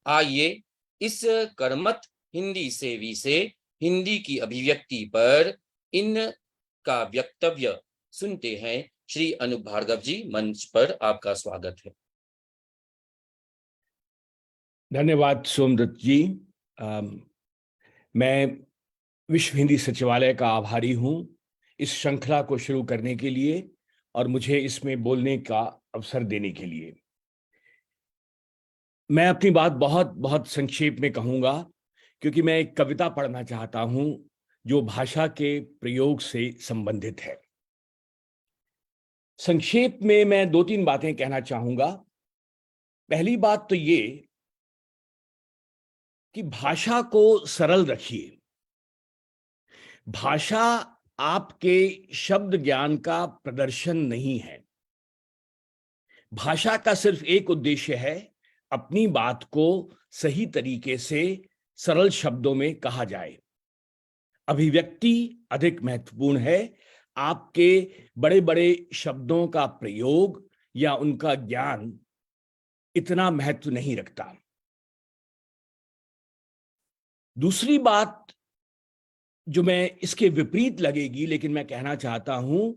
आइए इस कर्मठ हिंदी सेवी से हिंदी की अभिव्यक्ति पर इनका वक्तव्य सुनते हैं। श्री अनूप भार्गव जी, मंच पर आपका स्वागत है। धन्यवाद सोमदत्त जी। मैं विश्व हिंदी सचिवालय का आभारी हूं इस श्रृंखला को शुरू करने के लिए और मुझे इसमें बोलने का अवसर देने के लिए। मैं अपनी बात बहुत बहुत संक्षेप में कहूंगा क्योंकि मैं एक कविता पढ़ना चाहता हूं जो भाषा के प्रयोग से संबंधित है। संक्षेप में मैं 2-3 बातें कहना चाहूंगा। पहली बात तो ये कि भाषा को सरल रखिए। भाषा आपके शब्द ज्ञान का प्रदर्शन नहीं है। भाषा का सिर्फ एक उद्देश्य है, अपनी बात को सही तरीके से सरल शब्दों में कहा जाए। अभिव्यक्ति अधिक महत्वपूर्ण है। आपके बड़े बड़े शब्दों का प्रयोग या उनका ज्ञान इतना महत्व नहीं रखता। दूसरी बात जो मैं इसके विपरीत लगेगी, लेकिन मैं कहना चाहता हूं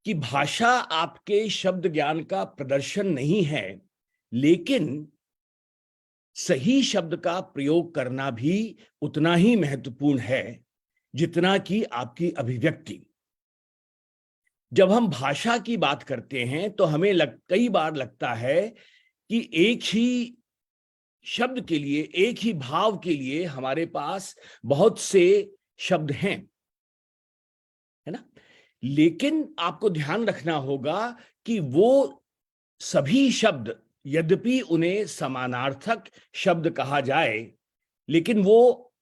कि भाषा आपके शब्द ज्ञान का प्रदर्शन नहीं है, लेकिन सही शब्द का प्रयोग करना भी उतना ही महत्वपूर्ण है जितना कि आपकी अभिव्यक्ति। जब हम भाषा की बात करते हैं तो हमें कई बार लगता है कि एक ही शब्द के लिए, एक ही भाव के लिए हमारे पास बहुत से शब्द हैं, है ना। लेकिन आपको ध्यान रखना होगा कि वो सभी शब्द, यद्यपि उन्हें समानार्थक शब्द कहा जाए, लेकिन वो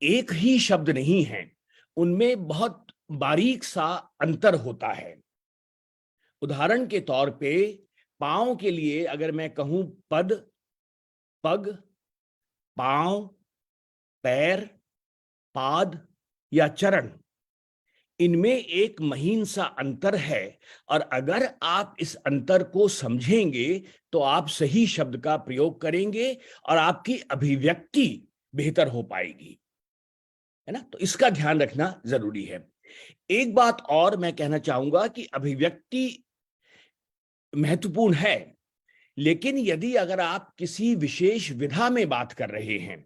एक ही शब्द नहीं है, उनमें बहुत बारीक सा अंतर होता है। उदाहरण के तौर पे पांव के लिए अगर मैं कहूं पद, पग, पांव, पैर, पाद या चरण, इनमें एक महीन सा अंतर है, और अगर आप इस अंतर को समझेंगे तो आप सही शब्द का प्रयोग करेंगे और आपकी अभिव्यक्ति बेहतर हो पाएगी, है ना। तो इसका ध्यान रखना जरूरी है। एक बात और मैं कहना चाहूंगा कि अभिव्यक्ति महत्वपूर्ण है, लेकिन यदि अगर आप किसी विशेष विधा में बात कर रहे हैं,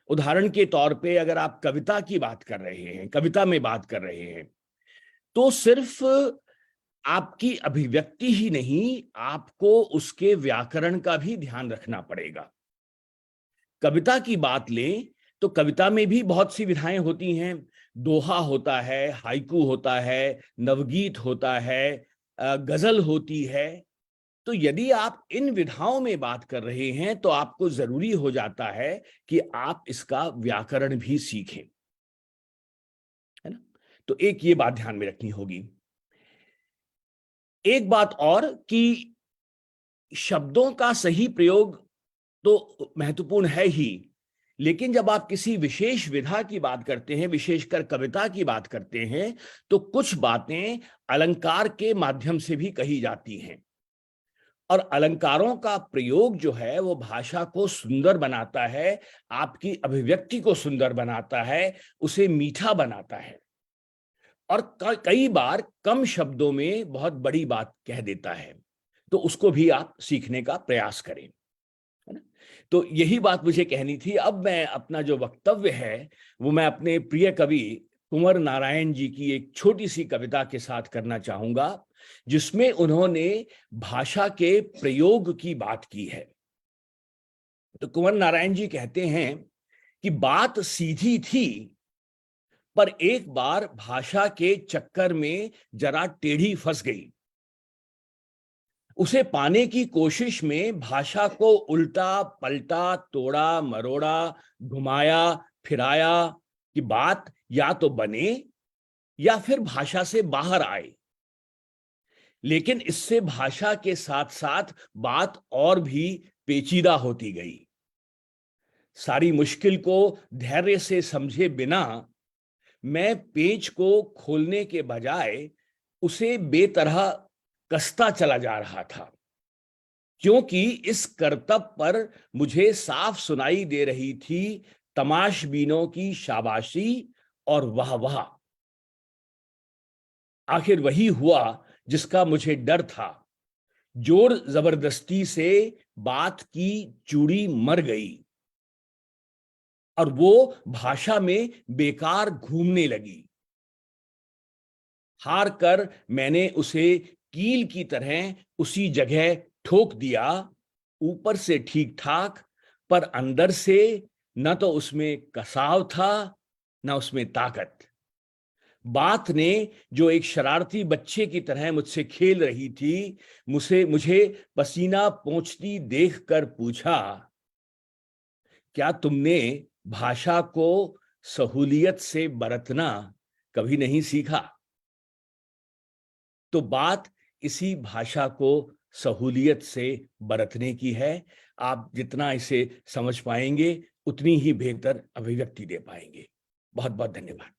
उदाहरण के तौर पे अगर आप कविता की बात कर रहे हैं, कविता में बात कर रहे हैं, तो सिर्फ आपकी अभिव्यक्ति ही नहीं, आपको उसके व्याकरण का भी ध्यान रखना पड़ेगा। कविता की बात लें तो कविता में भी बहुत सी विधाएं होती हैं। दोहा होता है, हाइकू होता है, नवगीत होता है, गजल होती है। तो यदि आप इन विधाओं में बात कर रहे हैं तो आपको जरूरी हो जाता है कि आप इसका व्याकरण भी सीखें, है ना। तो एक ये बात ध्यान में रखनी होगी। एक बात और कि शब्दों का सही प्रयोग तो महत्वपूर्ण है ही, लेकिन जब आप किसी विशेष विधा की बात करते हैं, विशेषकर कविता की बात करते हैं, तो कुछ बातें अलंकार के माध्यम से भी कही जाती हैं, और अलंकारों का प्रयोग जो है वो भाषा को सुंदर बनाता है, आपकी अभिव्यक्ति को सुंदर बनाता है, उसे मीठा बनाता है, और कई बार कम शब्दों में बहुत बड़ी बात कह देता है। तो उसको भी आप सीखने का प्रयास करें, है ना। तो यही बात मुझे कहनी थी। अब मैं अपना जो वक्तव्य है वो मैं अपने प्रिय कवि कुंवर नारायण जी की एक छोटी सी कविता के साथ करना चाहूंगा, जिसमें उन्होंने भाषा के प्रयोग की बात की है। तो कुंवर नारायण जी कहते हैं कि बात सीधी थी, पर एक बार भाषा के चक्कर में जरा टेढ़ी फंस गई। उसे पाने की कोशिश में भाषा को उल्टा पलटा, तोड़ा मरोड़ा, घुमाया फिराया कि बात या तो बने या फिर भाषा से बाहर आए। लेकिन इससे भाषा के साथ साथ बात और भी पेचीदा होती गई। सारी मुश्किल को धैर्य से समझे बिना मैं पेच को खोलने के बजाय उसे बेतरह कसता चला जा रहा था, क्योंकि इस करतब पर मुझे साफ सुनाई दे रही थी तमाशबीनों की शाबाशी और वाह वाह। आखिर वही हुआ जिसका मुझे डर था, जोर जबरदस्ती से बात की चूड़ी मर गई और वो भाषा में बेकार घूमने लगी। हार कर मैंने उसे कील की तरह उसी जगह ठोक दिया, ऊपर से ठीक ठाक, पर अंदर से न तो उसमें कसाव था न उसमें ताकत। बात ने जो एक शरारती बच्चे की तरह मुझसे खेल रही थी, मुझे पसीना पोंछती देखकर पूछा, क्या तुमने भाषा को सहूलियत से बरतना कभी नहीं सीखा? तो बात इसी भाषा को सहूलियत से बरतने की है। आप जितना इसे समझ पाएंगे उतनी ही बेहतर अभिव्यक्ति दे पाएंगे। बहुत बहुत धन्यवाद।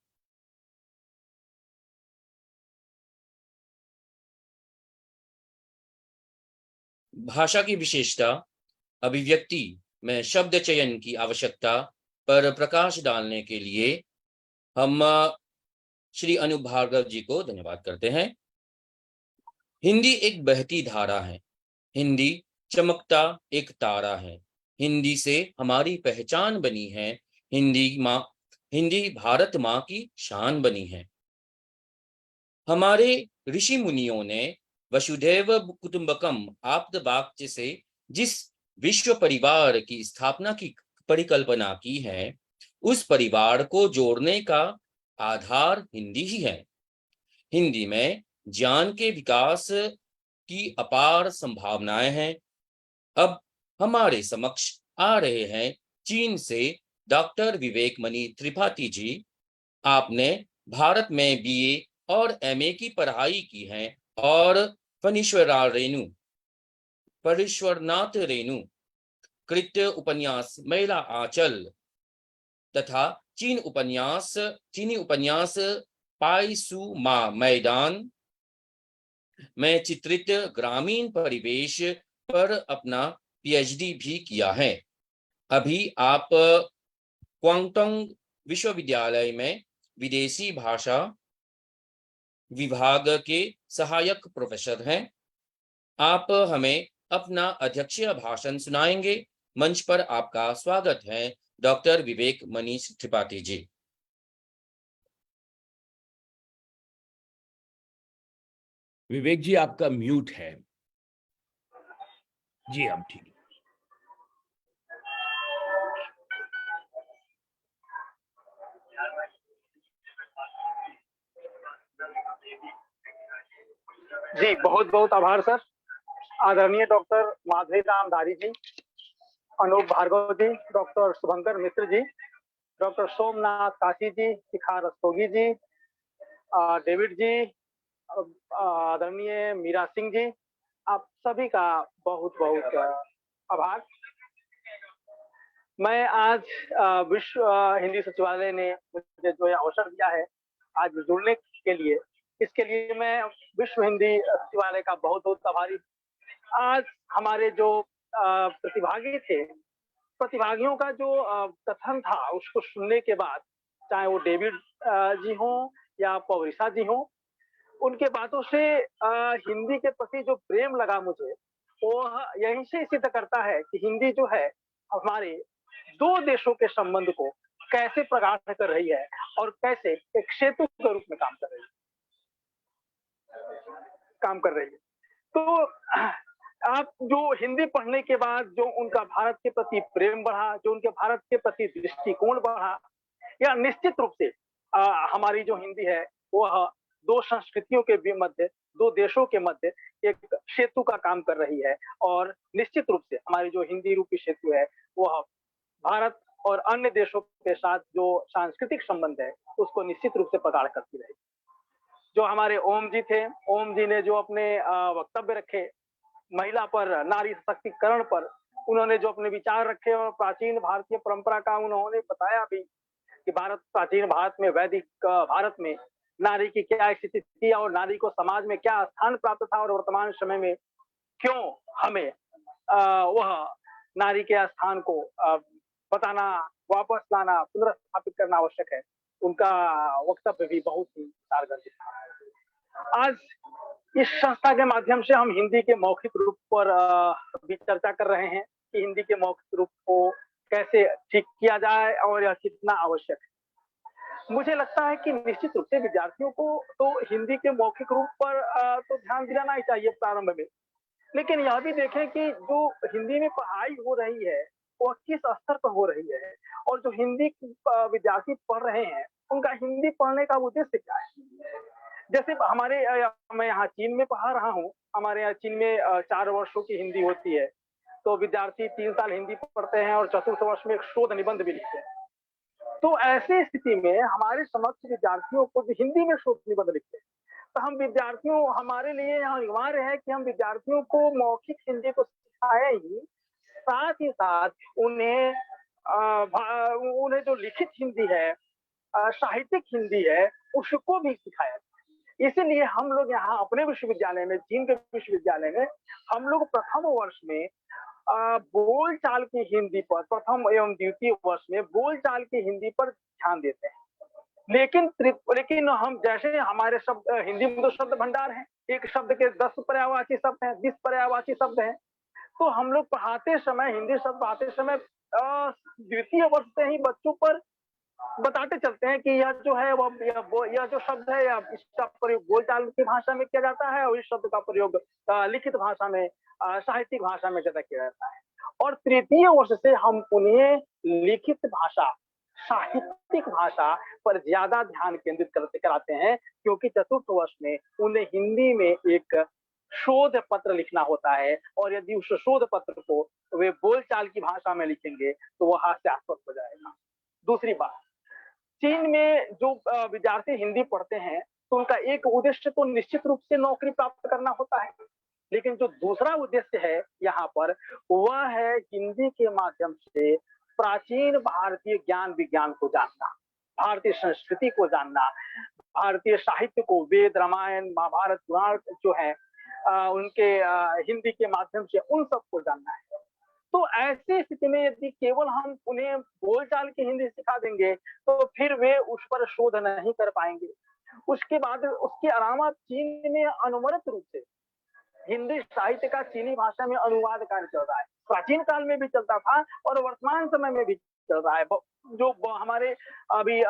भाषा की विशेषता, अभिव्यक्ति में शब्द चयन की आवश्यकता पर प्रकाश डालने के लिए हम श्री अनूप भार्गव जी को धन्यवाद करते हैं। हिंदी एक बहती धारा है, हिंदी चमकता एक तारा है, हिंदी से हमारी पहचान बनी है, हिंदी भारत माँ की शान बनी है। हमारे ऋषि मुनियों ने वसुधैव कुटुंबकम आप्त वाक्य से जिस विश्व परिवार की स्थापना की परिकल्पना की है, उस परिवार को जोड़ने का आधार हिंदी ही है। हिंदी में ज्ञान के विकास की अपार संभावनाएं हैं। अब हमारे समक्ष आ रहे हैं चीन से डॉक्टर विवेक मणि त्रिपाठी जी। आपने भारत में बीए और एमए की पढ़ाई की है और फणीश्वरनाथ रेणु कृत उपन्यास महिला आंचल तथा चीनी उपन्यास पाइसु मा मैदान में चित्रित ग्रामीण परिवेश पर अपना पीएचडी भी किया है। अभी आप क्वांगटोंग विश्वविद्यालय में विदेशी भाषा विभाग के सहायक प्रोफेसर हैं। आप हमें अपना अध्यक्षीय भाषण सुनाएंगे। मंच पर आपका स्वागत है डॉक्टर विवेक मणि त्रिपाठी जी। विवेक जी आपका म्यूट है। जी अब ठीक है। जी बहुत बहुत आभार सर। आदरणीय डॉक्टर माधवी राम धारी जी, अनूप भार्गव जी, डॉक्टर शुभंकर मिश्र जी, डॉक्टर सोमनाथ काशी जी, शिखा रस्तोगी जी, डेविड जी, आदरणीय मीरा सिंह जी, आप सभी का बहुत बहुत आभार। मैं आज विश्व हिंदी सचिवालय ने मुझे जो अवसर दिया है आज जुड़ने के लिए, इसके लिए मैं विश्व हिंदी सचिवालय का बहुत बहुत आभारी। आज हमारे जो प्रतिभागी थे, प्रतिभागियों का जो कथन था उसको सुनने के बाद, चाहे वो डेविड जी हो या पवरिशा जी हो, उनके बातों से हिंदी के प्रति जो प्रेम लगा मुझे, वो यहीं से सिद्ध करता है कि हिंदी जो है हमारे दो देशों के संबंध को कैसे प्रगाढ़ कर रही है और कैसे एक सेतु के रूप में काम कर रही है। तो आप जो हिंदी पढ़ने के बाद जो उनका भारत के प्रति प्रेम बढ़ा, जो उनके भारत के प्रति दृष्टिकोण बढ़ा, या निश्चित रूप से हमारी जो हिंदी है वह दो संस्कृतियों के मध्य, दो देशों के मध्य एक सेतु का काम कर रही है। और निश्चित रूप से हमारी जो हिंदी रूपी सेतु है वह भारत और अन्य देशों के साथ जो सांस्कृतिक संबंध है उसको निश्चित रूप से प्रगाढ़ करती रहेगी। जो हमारे ओम जी थे, ओम जी ने जो अपने वक्तव्य रखे महिला पर, नारी सशक्तिकरण पर, उन्होंने जो अपने विचार रखे और प्राचीन भारतीय परंपरा का उन्होंने बताया भी कि प्राचीन भारत में, वैदिक भारत में नारी की क्या स्थिति थी और नारी को समाज में क्या स्थान प्राप्त था और वर्तमान समय में क्यों हमें वह नारी के स्थान को बताना, वापस लाना, पुनर्स्थापित करना आवश्यक है। उनका वक्तव्य भी बहुत ही कारगर था। आज इस संस्था के माध्यम से हम हिंदी के मौखिक रूप पर भी चर्चा कर रहे हैं कि हिंदी के मौखिक रूप को कैसे ठीक किया जाए और यह कितना आवश्यक है। मुझे लगता है कि निश्चित रूप से विद्यार्थियों को तो हिंदी के मौखिक रूप पर तो ध्यान दिलाना ही चाहिए प्रारंभ में, लेकिन यह भी देखें कि जो हिंदी में पढ़ाई हो रही है वह किस स्तर पर हो रही है और जो हिंदी विद्यार्थी पढ़ रहे हैं उनका हिंदी पढ़ने का उद्देश्य क्या है। जैसे मैं यहाँ चीन में पढ़ा रहा हूँ, हमारे यहाँ चीन में 4 वर्षों की हिंदी होती है, तो विद्यार्थी 3 साल हिंदी पढ़ते हैं और चतुर्थ वर्ष में एक शोध निबंध भी लिखते हैं। तो ऐसी स्थिति में हमारे समक्ष विद्यार्थियों को हिंदी में शोध निबंध लिखते हैं, तो हम विद्यार्थियों, हमारे लिए यहाँ अनिवार्य है कि हम विद्यार्थियों को मौखिक हिंदी को सिखाए ही, साथ ही साथ उन्हें जो लिखित हिंदी है, साहित्यिक हिंदी है, उसको भी सिखाया। इसीलिए हम लोग यहाँ अपने विश्वविद्यालय में, चीन के विश्वविद्यालय में, हम लोग प्रथम वर्ष में बोलचाल की हिंदी पर, प्रथम एवं द्वितीय वर्ष में बोलचाल की हिंदी पर ध्यान देते हैं। लेकिन हम जैसे हमारे शब्द हिंदी में तो शब्द भंडार है, एक शब्द के 10 पर्यायवाची शब्द हैं, 20 पर्यायवाची शब्द हैं, तो हम लोग पढ़ाते समय, हिंदी शब्द पढ़ाते समय द्वितीय वर्ष से ही बच्चों पर बताते चलते हैं कि यह जो है यह जो शब्द है या इसका प्रयोग बोलचाल की भाषा में किया जाता है और इस शब्द का प्रयोग लिखित भाषा में साहित्यिक भाषा में ज्यादा किया जाता है। और तृतीय वर्ष से हम उन्हें लिखित भाषा साहित्यिक भाषा पर ज्यादा ध्यान केंद्रित कराते हैं, क्योंकि चतुर्थ वर्ष में उन्हें हिंदी में एक शोध पत्र लिखना होता है और यदि उस शोध पत्र को वे बोलचाल की भाषा में लिखेंगे तो वह हास्यास्पद हो जाएगा। दूसरी बात, चीन में जो विद्यार्थी हिंदी पढ़ते हैं तो उनका एक उद्देश्य तो निश्चित रूप से नौकरी प्राप्त करना होता है, लेकिन जो दूसरा उद्देश्य है यहाँ पर वह है हिंदी के माध्यम से प्राचीन भारतीय ज्ञान विज्ञान को जानना, भारतीय संस्कृति को जानना, भारतीय साहित्य को, वेद रामायण महाभारत पुराण जो है उनके हिंदी के माध्यम से उन सबको जानना है। तो ऐसी स्थिति में यदि केवल हम उन्हें बोलचाल की हिंदी सिखा देंगे तो फिर वे उस पर शोध नहीं कर पाएंगे। उसके बाद उसके अलावा चीन में अनवरत रूप से हिंदी साहित्य का चीनी भाषा में अनुवाद कार्य चल रहा है, प्राचीन काल में भी चलता था और वर्तमान समय में भी चल रहा है। जो हमारे अभी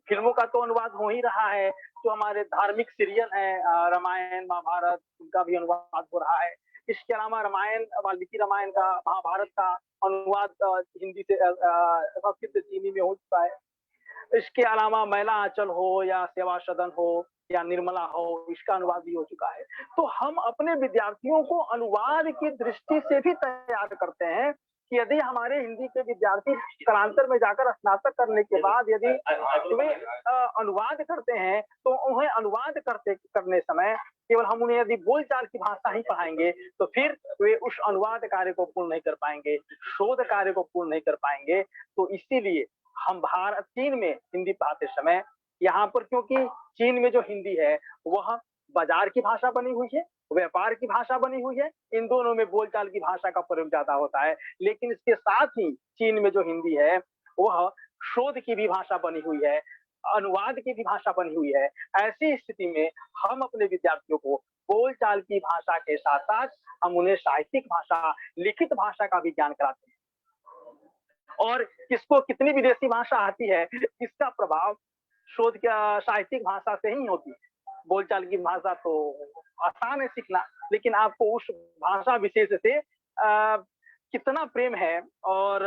फिल्मों का तो अनुवाद हो ही रहा है, जो हमारे धार्मिक सीरियल है रामायण महाभारत उनका भी अनुवाद हो रहा है। इसके अलावा रामायण वाल्मीकि रामायण का महाभारत का अनुवाद हिंदी से संस्कृत से चीनी में हो चुका है। इसके अलावा मैला आंचल हो या सेवा सदन हो या निर्मला हो, इसका अनुवाद भी हो चुका है। तो हम अपने विद्यार्थियों को अनुवाद की दृष्टि से भी तैयार करते हैं कि यदि हमारे हिंदी के विद्यार्थी कालांतर में जाकर स्नातक करने के बाद यदि वे अनुवाद करते हैं तो उन्हें अनुवाद करने समय केवल हम उन्हें यदि बोलचाल की भाषा ही पढ़ाएंगे तो फिर वे उस अनुवाद कार्य को पूर्ण नहीं कर पाएंगे, शोध कार्य को पूर्ण नहीं कर पाएंगे। तो इसीलिए हम चीन में हिंदी पढ़ाते समय यहाँ पर, क्योंकि चीन में जो हिंदी है वह बाजार की भाषा बनी हुई है, व्यापार की भाषा बनी हुई है, इन दोनों में बोलचाल की भाषा का प्रयोग ज्यादा होता है। लेकिन इसके साथ ही चीन में जो हिंदी है वह शोध की भी भाषा बनी हुई है, अनुवाद की भी भाषा बनी हुई है। ऐसी स्थिति में हम अपने विद्यार्थियों को बोलचाल की भाषा के साथ साथ हम उन्हें साहित्यिक भाषा, लिखित भाषा का भी ज्ञान कराते हैं। और किसको कितनी विदेशी भाषा आती है इसका प्रभाव शोध साहित्यिक भाषा से ही होती है। बोलचाल की भाषा तो आसान है सीखना, लेकिन आपको उस भाषा विशेष से कितना प्रेम है और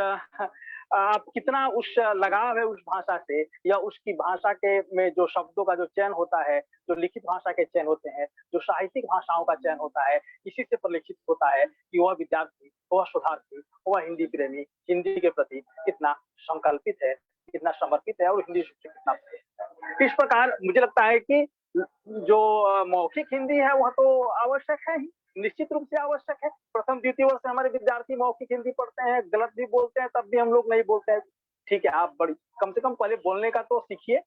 आप कितना उस लगाव है उस भाषा से, या उसकी भाषा के में जो शब्दों का जो चयन होता है, जो लिखित भाषा के चयन होते हैं, जो साहित्यिक भाषाओं का चयन होता है, इसी से परिलक्षित होता है कि वह विद्यार्थी, वह शोधार्थी, वह हिंदी प्रेमी हिंदी के प्रति कितना संकल्पित है, कितना समर्पित है और हिंदी से कितना प्रेम। इस प्रकार मुझे लगता है कि जो मौखिक हिंदी है वह तो आवश्यक है ही, निश्चित रूप से आवश्यक है। प्रथम द्वितीय वर्ष से हमारे विद्यार्थी मौखिक हिंदी पढ़ते हैं, गलत भी बोलते हैं तब भी हम लोग नहीं बोलते हैं। ठीक है, आप बड़ी कम से कम पहले बोलने का तो सीखिए,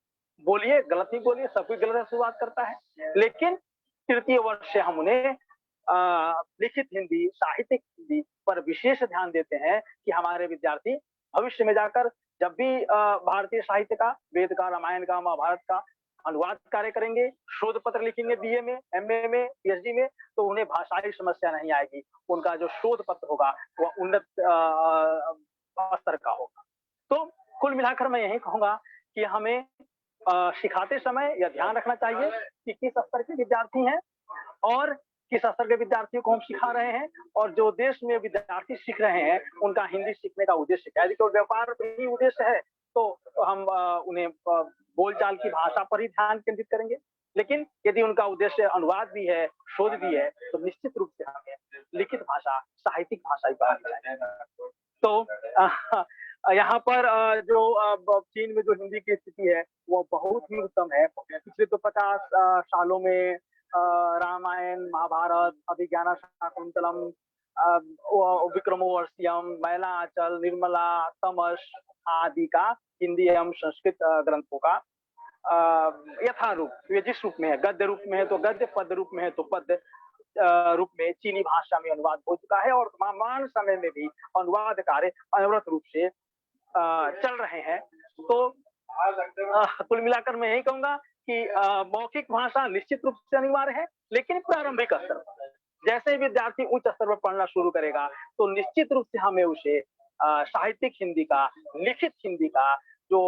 बोलिए, गलत ही बोलिए, सब कोई गलत शुरुआत करता है। लेकिन तृतीय वर्ष से हम उन्हें लिखित हिंदी, साहित्यिक हिंदी पर विशेष ध्यान देते हैं कि हमारे विद्यार्थी भविष्य में जाकर जब भी भारतीय साहित्य का, वेद का, रामायण का, महाभारत का अनुवाद कार्य करेंगे, शोध पत्र लिखेंगे बीए में, एमए में, पीएचडी में, तो उन्हें भाषाई समस्या नहीं आएगी। उनका जो शोध पत्र होगा वह उन्नत स्तर का होगा। तो कुल मिलाकर मैं यही कहूंगा कि हमें सिखाते समय यह ध्यान रखना चाहिए कि किस स्तर के विद्यार्थी हैं और किस स्तर के विद्यार्थियों को हम सिखा रहे हैं, और जो देश में विद्यार्थी सीख रहे हैं उनका हिंदी सीखने का उद्देश्य क्या है। यदि व्यापार ही उद्देश्य है तो हम उन्हें बोलचाल की भाषा पर ही ध्यान केंद्रित करेंगे। लेकिन यदि उनका उद्देश्य अनुवाद भी है, शोध भी है, तो निश्चित रूप से हमें लिखित भाषा, साहित्यिक भाषा ही पढ़ानी चाहिए। तो यहाँ पर जो चीन में जो हिंदी की स्थिति है वो बहुत ही उत्तम है। पिछले तो 50 सालों में रामायण, महाभारत, अभिज्ञान शाकुंतलम, विक्रमोर्वशीयम, मैला आंचल, निर्मला, तमस आदि का हिंदी एवं संस्कृत ग्रंथों का यथारूप, ये जिस रूप में है, गद्य रूप में है तो गद्य, पद रूप में है तो पद रूप में चीनी भाषा में अनुवाद हो चुका है, और वर्तमान समय में भी अनुवाद कार्य अनवरत रूप से चल रहे हैं। तो कुल मिलाकर मैं यही कहूंगा कि मौखिक भाषा निश्चित रूप से अनिवार्य है, लेकिन प्रारंभिक स्तर पर जैसे ही विद्यार्थी उच्च स्तर पर पढ़ना शुरू करेगा तो निश्चित रूप से हमें उसे साहित्यिक हिंदी का, लिखित हिंदी का, जो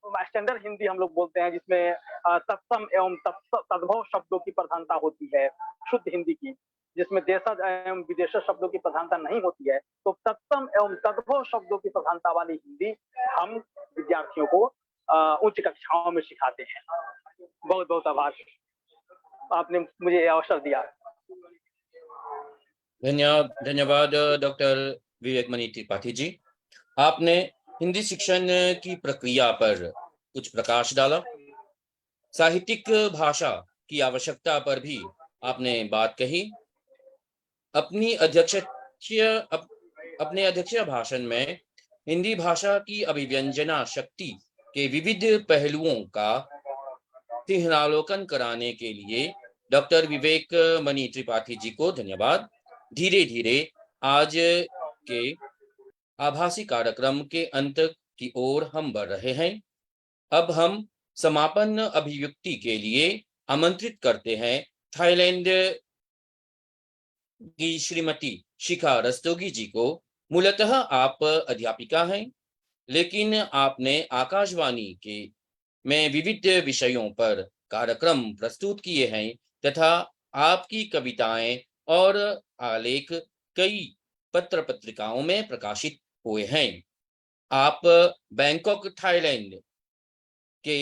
स्टैंडर्ड हिंदी हम लोग बोलते हैं, जिसमें तत्सम एवं तद्भव शब्दों की प्रधानता होती है, शुद्ध हिंदी की, जिसमें देशज एवं विदेशज शब्दों की प्रधानता नहीं होती है, तो तत्सम एवं तद्भव शब्दों की प्रधानता वाली हिंदी हम विद्यार्थियों को उच्च कक्षाओं में सिखाते हैं। बहुत बहुत आभार, आपने मुझे अवसर दिया। धन्यवाद डॉक्टर विवेकमणि त्रिपाठी जी। आपने हिंदी शिक्षण की प्रक्रिया पर कुछ प्रकाश डाला। साहित्यिक भाषा की आवश्यकता पर भी आपने बात कही। अपने अध्यक्षीय भाषण में हिंदी भाषा की अभिव्यंजना शक्ति के विविध पहलुओं का सिंहावलोकन कराने के लिए डॉक्टर विवेकमणि त्रिपाठी जी को धन्यवाद। धीरे धीरे आज के आभासी कार्यक्रम के अंत की ओर हम बढ़ रहे हैं। अब हम समापन अभिव्यक्ति के लिए आमंत्रित करते हैं थाईलैंड की श्रीमती शिखा रस्तोगी जी को। मूलतः आप अध्यापिका हैं, लेकिन आपने आकाशवाणी के में विविध विषयों पर कार्यक्रम प्रस्तुत किए हैं तथा आपकी कविताएं और आलेख कई पत्र पत्रिकाओं में प्रकाशित हुए हैं। आप बैंकॉक थाईलैंड के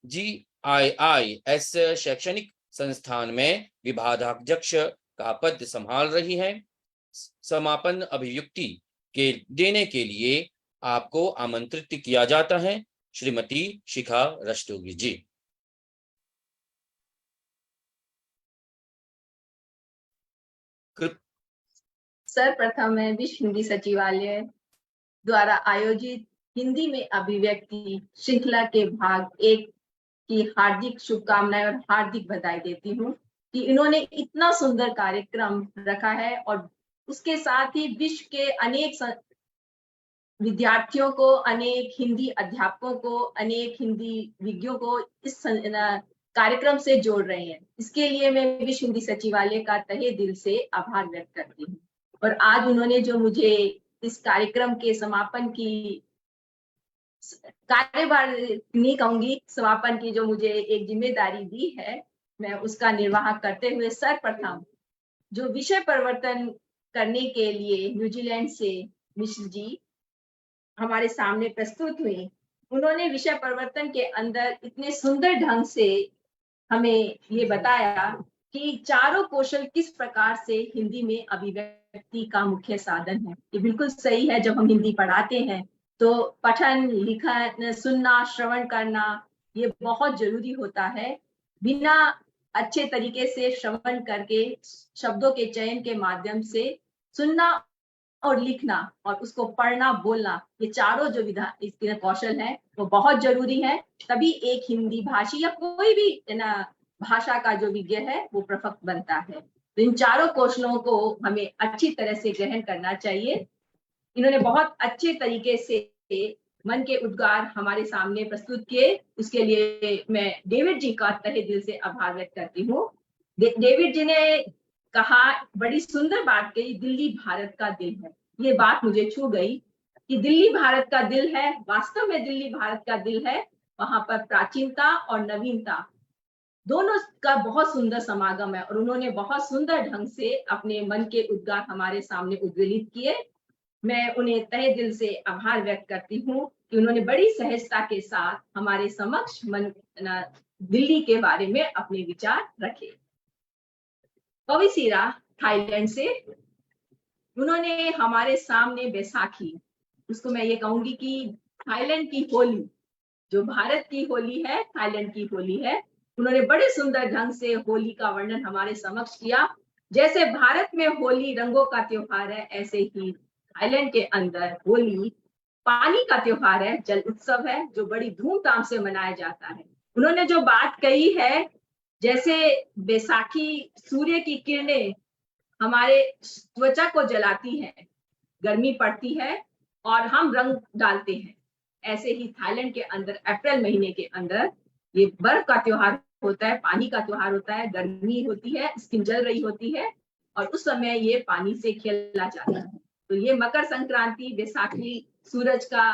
GIIS शैक्षणिक संस्थान में विभागाध्यक्ष का पद संभाल रही हैं। समापन अभिव्यक्ति के देने के लिए आपको आमंत्रित किया जाता है, श्रीमती शिखा रस्तोगी जी। सर्वप्रथम मैं विश्व हिंदी सचिवालय द्वारा आयोजित हिंदी में अभिव्यक्ति श्रृंखला के भाग 1 की हार्दिक शुभकामनाएं और हार्दिक बधाई देती हूँ कि इन्होंने इतना सुंदर कार्यक्रम रखा है और उसके साथ ही विश्व के अनेक विद्यार्थियों को, अनेक हिंदी अध्यापकों को, अनेक हिंदी विज्ञों को इस कार्यक्रम से जोड़ रहे हैं। इसके लिए मैं विश्व हिंदी सचिवालय का तहे दिल से आभार व्यक्त करती हूँ। और आज उन्होंने जो मुझे इस कार्यक्रम के समापन की कार्यभार नहीं कहूंगी, समापन की जो मुझे एक जिम्मेदारी दी है, मैं उसका निर्वाह करते हुए सर्वप्रथम जो विषय परिवर्तन करने के लिए न्यूजीलैंड से मिश्र जी हमारे सामने प्रस्तुत हुई, उन्होंने विषय परिवर्तन के अंदर इतने सुंदर ढंग से हमें ये बताया कि चारों कौशल किस प्रकार से हिंदी में अभिव्यक्ति का मुख्य साधन है। ये बिल्कुल सही है। जब हम हिंदी पढ़ाते हैं तो पठन, लिखन, सुनना, श्रवण करना ये बहुत जरूरी होता है। बिना अच्छे तरीके से श्रवण करके शब्दों के चयन के माध्यम से सुनना और लिखना और उसको पढ़ना, बोलना, ये चारों जो इसके कौशल है वो बहुत जरूरी है। तभी एक हिंदी भाषी या कोई भी भाषा का जो विज्ञ है वो प्रफुल्ल बनता है। तो इन चारों कौशलों को हमें अच्छी तरह से ग्रहण करना चाहिए। इन्होंने बहुत अच्छे तरीके से मन के उद्गार हमारे सामने प्रस्तुत किए, उसके लिए मैं डेविड जी का तहे दिल से आभार व्यक्त करती हूँ। डेविड जी ने कहा, बड़ी सुंदर बात कही, दिल्ली भारत का दिल है। ये बात मुझे छू गई कि दिल्ली भारत का दिल है। वास्तव में दिल्ली भारत का दिल है। वहां पर प्राचीनता और नवीनता दोनों का बहुत सुंदर समागम है और उन्होंने बहुत सुंदर ढंग से अपने मन के उद्गार हमारे सामने उद्वेलित किए। मैं उन्हें तहे दिल से आभार व्यक्त करती हूँ कि उन्होंने बड़ी सहजता के साथ हमारे समक्ष दिल्ली के बारे में अपने विचार रखे। कविसीरा थाईलैंड से, उन्होंने हमारे सामने बैसाखी, उसको मैं ये कहूंगी कि थाईलैंड की होली, जो भारत की होली है थाईलैंड की होली है, उन्होंने बड़े सुंदर ढंग से होली का वर्णन हमारे समक्ष किया। जैसे भारत में होली रंगों का त्योहार है, ऐसे ही थाईलैंड के अंदर होली पानी का त्योहार है, जल उत्सव है, जो बड़ी धूमधाम से मनाया जाता है। उन्होंने जो बात कही है, जैसे बैसाखी सूर्य की किरणें हमारे त्वचा को जलाती हैं, गर्मी पड़ती है और हम रंग डालते हैं, ऐसे ही थाईलैंड के अंदर अप्रैल महीने के अंदर ये बर्फ का त्योहार होता है, पानी का त्योहार होता है, गर्मी होती है, स्किन जल रही होती है और उस समय ये पानी से खेला जाता है। तो ये मकर संक्रांति, बैसाखी, सूरज का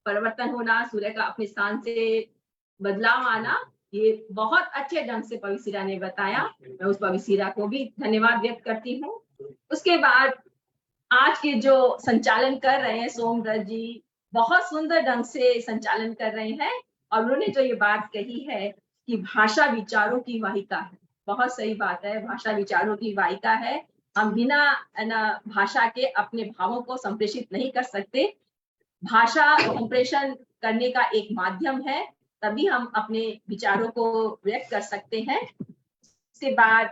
परिवर्तन होना, सूर्य का अपने स्थान से बदलाव आना, ये बहुत अच्छे ढंग से पविसीरा ने बताया। मैं उस पविसीरा को भी धन्यवाद व्यक्त करती हूँ। उसके बाद आज के जो संचालन कर रहे हैं सोमदत्त जी, बहुत सुंदर ढंग से संचालन कर रहे हैं। और उन्होंने जो ये बात कही है कि भाषा विचारों की वाहिका है, बहुत सही बात है, भाषा विचारों की वाहिका है। हम बिना भाषा के अपने भावों को संप्रेषित नहीं कर सकते। भाषा संप्रेषण करने का एक माध्यम है, तभी हम अपने विचारों को व्यक्त कर सकते हैं। उसके बाद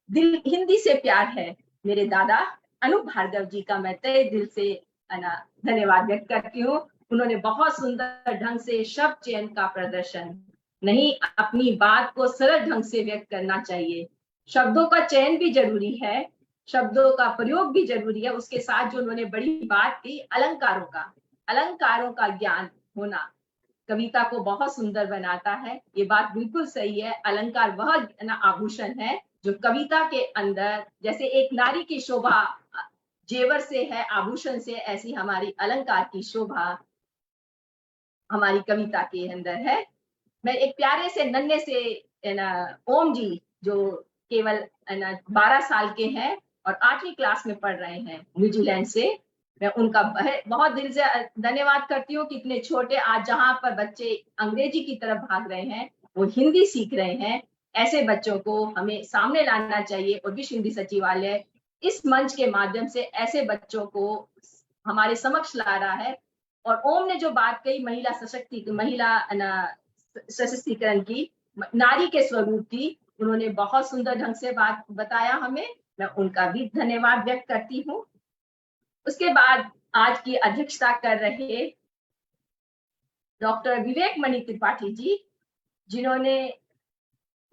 हिंदी से प्यार है मेरे दादा अनूप भार्गव जी का मैं तहे दिल से धन्यवाद व्यक्त करती हूँ। उन्होंने बहुत सुंदर ढंग से शब्द चयन का प्रदर्शन, नहीं अपनी बात को सरल ढंग से व्यक्त करना चाहिए। शब्दों का चयन भी जरूरी है, शब्दों का प्रयोग भी जरूरी है। उसके साथ जो उन्होंने बड़ी बात की, अलंकारों का ज्ञान होना कविता को बहुत सुंदर बनाता है। ये बात बिल्कुल सही है। अलंकार वह आभूषण है जो कविता के अंदर, जैसे एक नारी की शोभा जेवर से है, आभूषण से, ऐसी हमारी अलंकार की शोभा हमारी कविता के अंदर है। मैं एक प्यारे से नन्हे से ओम जी, जो केवल 12 साल के हैं और 8वीं क्लास में पढ़ रहे हैं न्यूजीलैंड से, मैं उनका बहुत दिल से धन्यवाद करती हूँ कि इतने छोटे, आज जहाँ पर बच्चे अंग्रेजी की तरफ भाग रहे हैं, वो हिंदी सीख रहे हैं। ऐसे बच्चों को हमें सामने लाना चाहिए और विश्व हिंदी सचिवालय इस मंच के माध्यम से ऐसे बच्चों को हमारे समक्ष ला रहा है। और ओम ने जो बात कही महिला सशक्तिकरण की, नारी के स्वरूप की, उन्होंने बहुत सुंदर ढंग से बात बताया हमें, मैं उनका भी धन्यवाद व्यक्त करती हूँ। उसके बाद आज की अध्यक्षता कर रहे डॉक्टर विवेक मणि त्रिपाठी जी, जिन्होंने,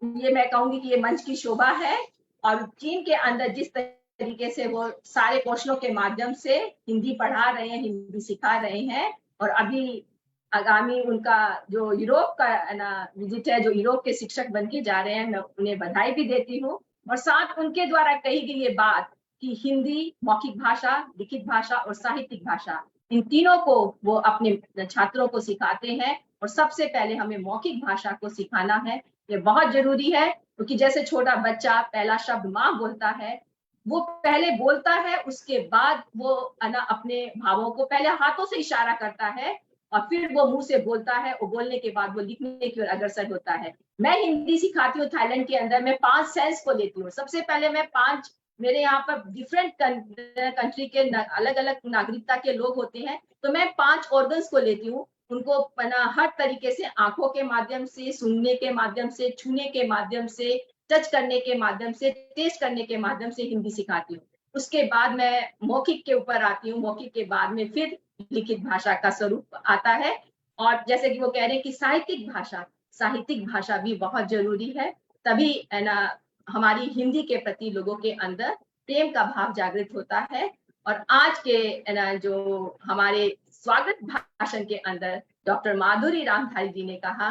ये मैं कहूंगी कि ये मंच की शोभा है। और चीन के अंदर जिस तरीके से वो सारे क्वेश्चनों के माध्यम से हिंदी पढ़ा रहे हैं, हिंदी सिखा रहे हैं, और अभी आगामी उनका जो यूरोप का विजिट है, जो यूरोप के शिक्षक बन के जा रहे हैं, मैं उन्हें बधाई भी देती हूँ। और साथ उनके द्वारा कही गई ये बात कि हिंदी मौखिक भाषा, लिखित भाषा और साहित्यिक भाषा, इन तीनों को वो अपने छात्रों को सिखाते हैं। और सबसे पहले हमें मौखिक भाषा को सिखाना है, ये बहुत जरूरी है। क्योंकि जैसे छोटा बच्चा पहला शब्द माँ बोलता है, वो पहले बोलता है, उसके बाद वो अपने भावों को पहले हाथों से इशारा करता है और फिर वो मुंह से बोलता है, और बोलने के बाद वो लिखने की ओर अग्रसर होता है। मैं हिंदी सिखाती हूँ थाईलैंड के अंदर, मैं 5 सेंस को लेती हूँ। सबसे पहले मैं 5, मेरे यहाँ पर डिफरेंट कंट्री के अलग अलग नागरिकता के लोग होते हैं, तो मैं 5 ऑर्गन्स को लेती हूँ। उनको हर तरीके से, आंखों के माध्यम से, सुनने के माध्यम से, छूने के माध्यम से, टच करने के माध्यम से, टेस्ट करने के माध्यम से हिंदी सिखाती हूँ। उसके बाद मैं मौखिक के ऊपर आती हूँ। मौखिक के बाद में फिर लिखित भाषा का स्वरूप आता है। और जैसे कि वो कह रहे हैं कि साहित्यिक भाषा भी बहुत जरूरी है, तभी हमारी हिंदी के प्रति लोगों के अंदर प्रेम का भाव जागृत होता है। और आज के जो हमारे स्वागत भाषण के अंदर डॉक्टर माधुरी रामधारी जी ने कहा,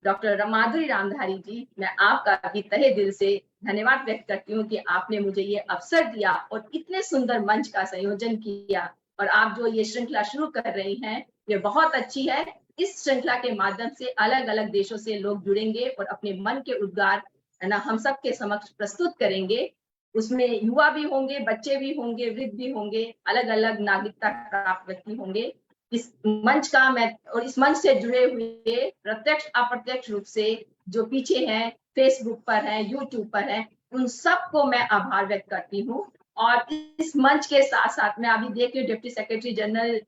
डॉक्टर माधुरी रामधारी जी, मैं आपका भी तहे दिल से धन्यवाद व्यक्त करती हूँ कि आपने मुझे ये अवसर दिया और इतने सुंदर मंच का संयोजन किया। और आप जो ये श्रृंखला शुरू कर रही हैं, ये बहुत अच्छी है। इस श्रृंखला के माध्यम से अलग अलग देशों से लोग जुड़ेंगे और अपने मन के उद्गार हम सबके समक्ष प्रस्तुत करेंगे। उसमें युवा भी होंगे, बच्चे भी होंगे, वृद्ध भी होंगे, अलग अलग नागरिकता प्राप्त व्यक्ति होंगे। इस मंच का मैं, और इस मंच से जुड़े हुए प्रत्यक्ष अप्रत्यक्ष रूप से जो पीछे हैं, फेसबुक पर हैं, यूट्यूब पर हैं, उन सबको मैं आभार व्यक्त करती हूँ। और इस मंच के साथ साथ मैं अभी देख रही हूँ डिप्टी सेक्रेटरी जनरल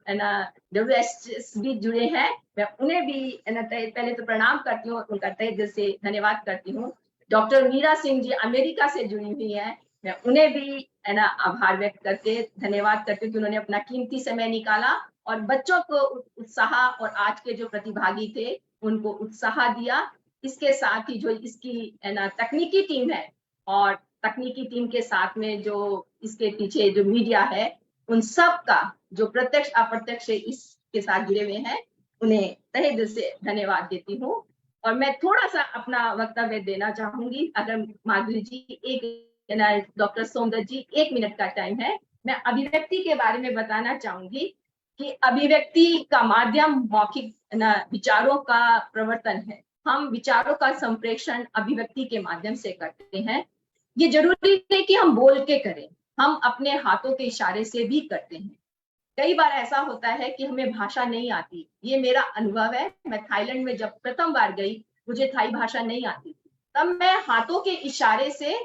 WS भी जुड़े हैं, मैं उन्हें भी पहले तो प्रणाम करती हूँ, उनका तहे दिल से धन्यवाद करती हूँ। डॉक्टर मीरा सिंह जी अमेरिका से जुड़ी हुई हैं, मैं उन्हें भी आभार व्यक्त करके धन्यवाद करती हूँ कि उन्होंने अपना कीमती समय निकाला और बच्चों को उत्साह, और आज के जो प्रतिभागी थे उनको उत्साह दिया। इसके साथ ही जो इसकी तकनीकी टीम है, और तकनीकी टीम के साथ में जो इसके पीछे जो मीडिया है, उन सब का जो प्रत्यक्ष अप्रत्यक्ष से इसके साथ जुड़े हुए हैं, उन्हें तहे दिल से धन्यवाद देती हूँ। और मैं थोड़ा सा अपना वक्तव्य देना चाहूंगी, अगर माधुरी जी डॉक्टर सोमदत्त जी 1 मिनट का टाइम है। मैं अभिव्यक्ति के बारे में बताना चाहूंगी कि अभिव्यक्ति का माध्यम मौखिक विचारों का प्रवर्तन है। हम विचारों का संप्रेषण अभिव्यक्ति के माध्यम से करते हैं। ये जरूरी नहीं कि हम बोल के करें, हम अपने हाथों के इशारे से भी करते हैं। कई बार ऐसा होता है कि हमें भाषा नहीं आती, ये मेरा अनुभव है। मैं थाईलैंड में जब प्रथम बार गई, मुझे थाई भाषा नहीं आती थी, तब मैं हाथों के इशारे से,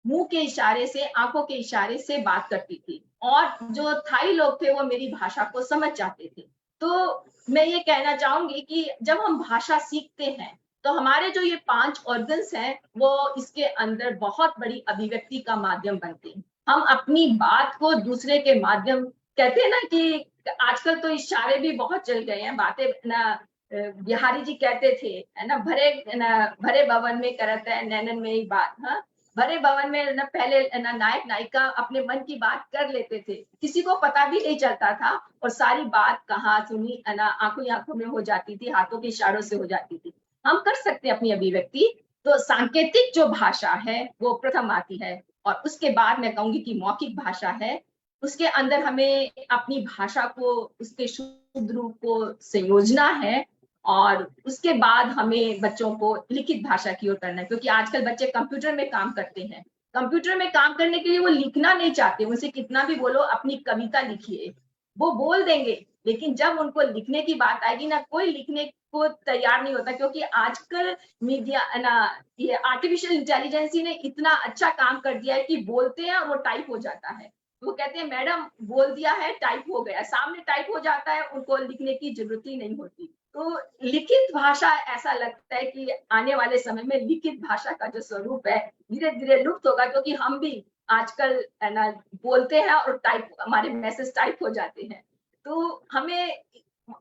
मुंह के इशारे से, आंखों के इशारे से बात करती थी और जो थाई लोग थे वो मेरी भाषा को समझ जाते थे। तो मैं ये कहना चाहूंगी कि जब हम भाषा सीखते हैं तो हमारे जो ये 5 ऑर्गन्स हैं वो इसके अंदर बहुत बड़ी अभिव्यक्ति का माध्यम बनते हैं। हम अपनी बात को दूसरे के माध्यम, कहते हैं ना कि आजकल तो इशारे भी बहुत चल गए हैं, बातें ना बिहारी जी कहते थे है ना, भरे भवन में करत है नैनन में ही बात। हाँ, भरे भवन में ना पहले ना नायक नायिका अपने मन की बात कर लेते थे, किसी को पता भी नहीं चलता था और सारी बात कहाँ सुनी ना आंखों ही आंखों में हो जाती थी, हाथों के इशारों से हो जाती थी। हम कर सकते हैं अपनी अभिव्यक्ति। तो सांकेतिक जो भाषा है वो प्रथम आती है और उसके बाद मैं कहूंगी कि मौखिक भाषा है। उसके अंदर हमें अपनी भाषा को, उसके शुद्ध रूप को संयोजना है और उसके बाद हमें बच्चों को लिखित भाषा की ओर करना है, क्योंकि आजकल बच्चे कंप्यूटर में काम करते हैं। कंप्यूटर में काम करने के लिए वो लिखना नहीं चाहते, उनसे कितना भी बोलो अपनी कविता लिखिए, वो बोल देंगे, लेकिन जब उनको लिखने की बात आएगी ना, कोई लिखने को तैयार नहीं होता, क्योंकि आजकल मीडिया ना, ये आर्टिफिशियल इंटेलिजेंस ने इतना अच्छा काम कर दिया है कि बोलते हैं और वो टाइप हो जाता है। वो कहते हैं मैडम बोल दिया है, टाइप हो गया, सामने टाइप हो जाता है, उनको लिखने की जरूरत ही नहीं होती। तो लिखित भाषा, ऐसा लगता है कि आने वाले समय में लिखित भाषा का जो स्वरूप है धीरे धीरे लुप्त होगा, क्योंकि हम भी आजकल ना बोलते हैं और टाइप, हमारे मैसेज टाइप हो जाते हैं। तो हमें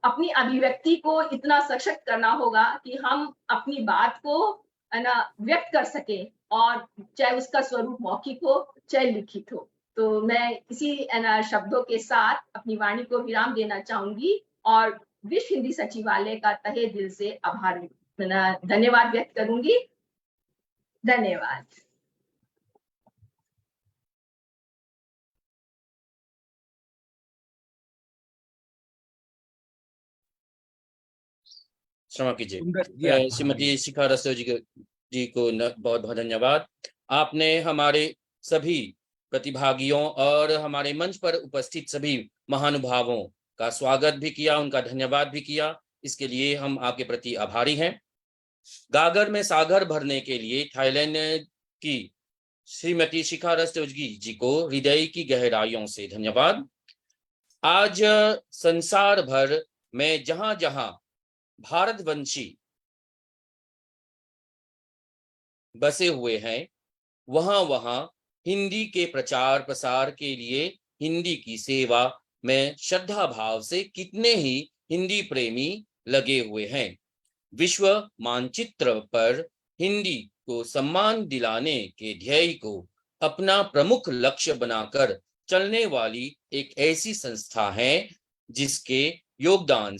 अपनी अभिव्यक्ति को इतना सशक्त करना होगा कि हम अपनी बात को ना व्यक्त कर सके, और चाहे उसका स्वरूप मौखिक हो चाहे लिखित हो। तो मैं इसी शब्दों के साथ अपनी वाणी को विराम देना चाहूंगी और विश्व हिंदी सचिवालय का तहे दिल से आभार, धन्यवाद व्यक्त करूंगी। धन्यवाद। क्षमा कीजिए, सुंदर श्रीमती शिखा रस्तोगी जी को बहुत बहुत धन्यवाद। आपने हमारे सभी प्रतिभागियों और हमारे मंच पर उपस्थित सभी महानुभावों का स्वागत भी किया, उनका धन्यवाद भी किया, इसके लिए हम आपके प्रति आभारी हैं। गागर में सागर भरने के लिए थाईलैंड की श्रीमती शिखा रस्तोगी जी को हृदय की गहराइयों से धन्यवाद। आज संसार भर में जहां जहां भारतवंशी बसे हुए हैं, वहां वहां हिंदी के प्रचार प्रसार के लिए, हिंदी की सेवा में श्रद्धा भाव से कितने ही हिंदी प्रेमी लगे हुए हैं। विश्व मानचित्र पर हिंदी को सम्मान दिलाने के ध्येय को अपना प्रमुख लक्ष्य बनाकर चलने वाली एक ऐसी संस्था है जिसके योगदान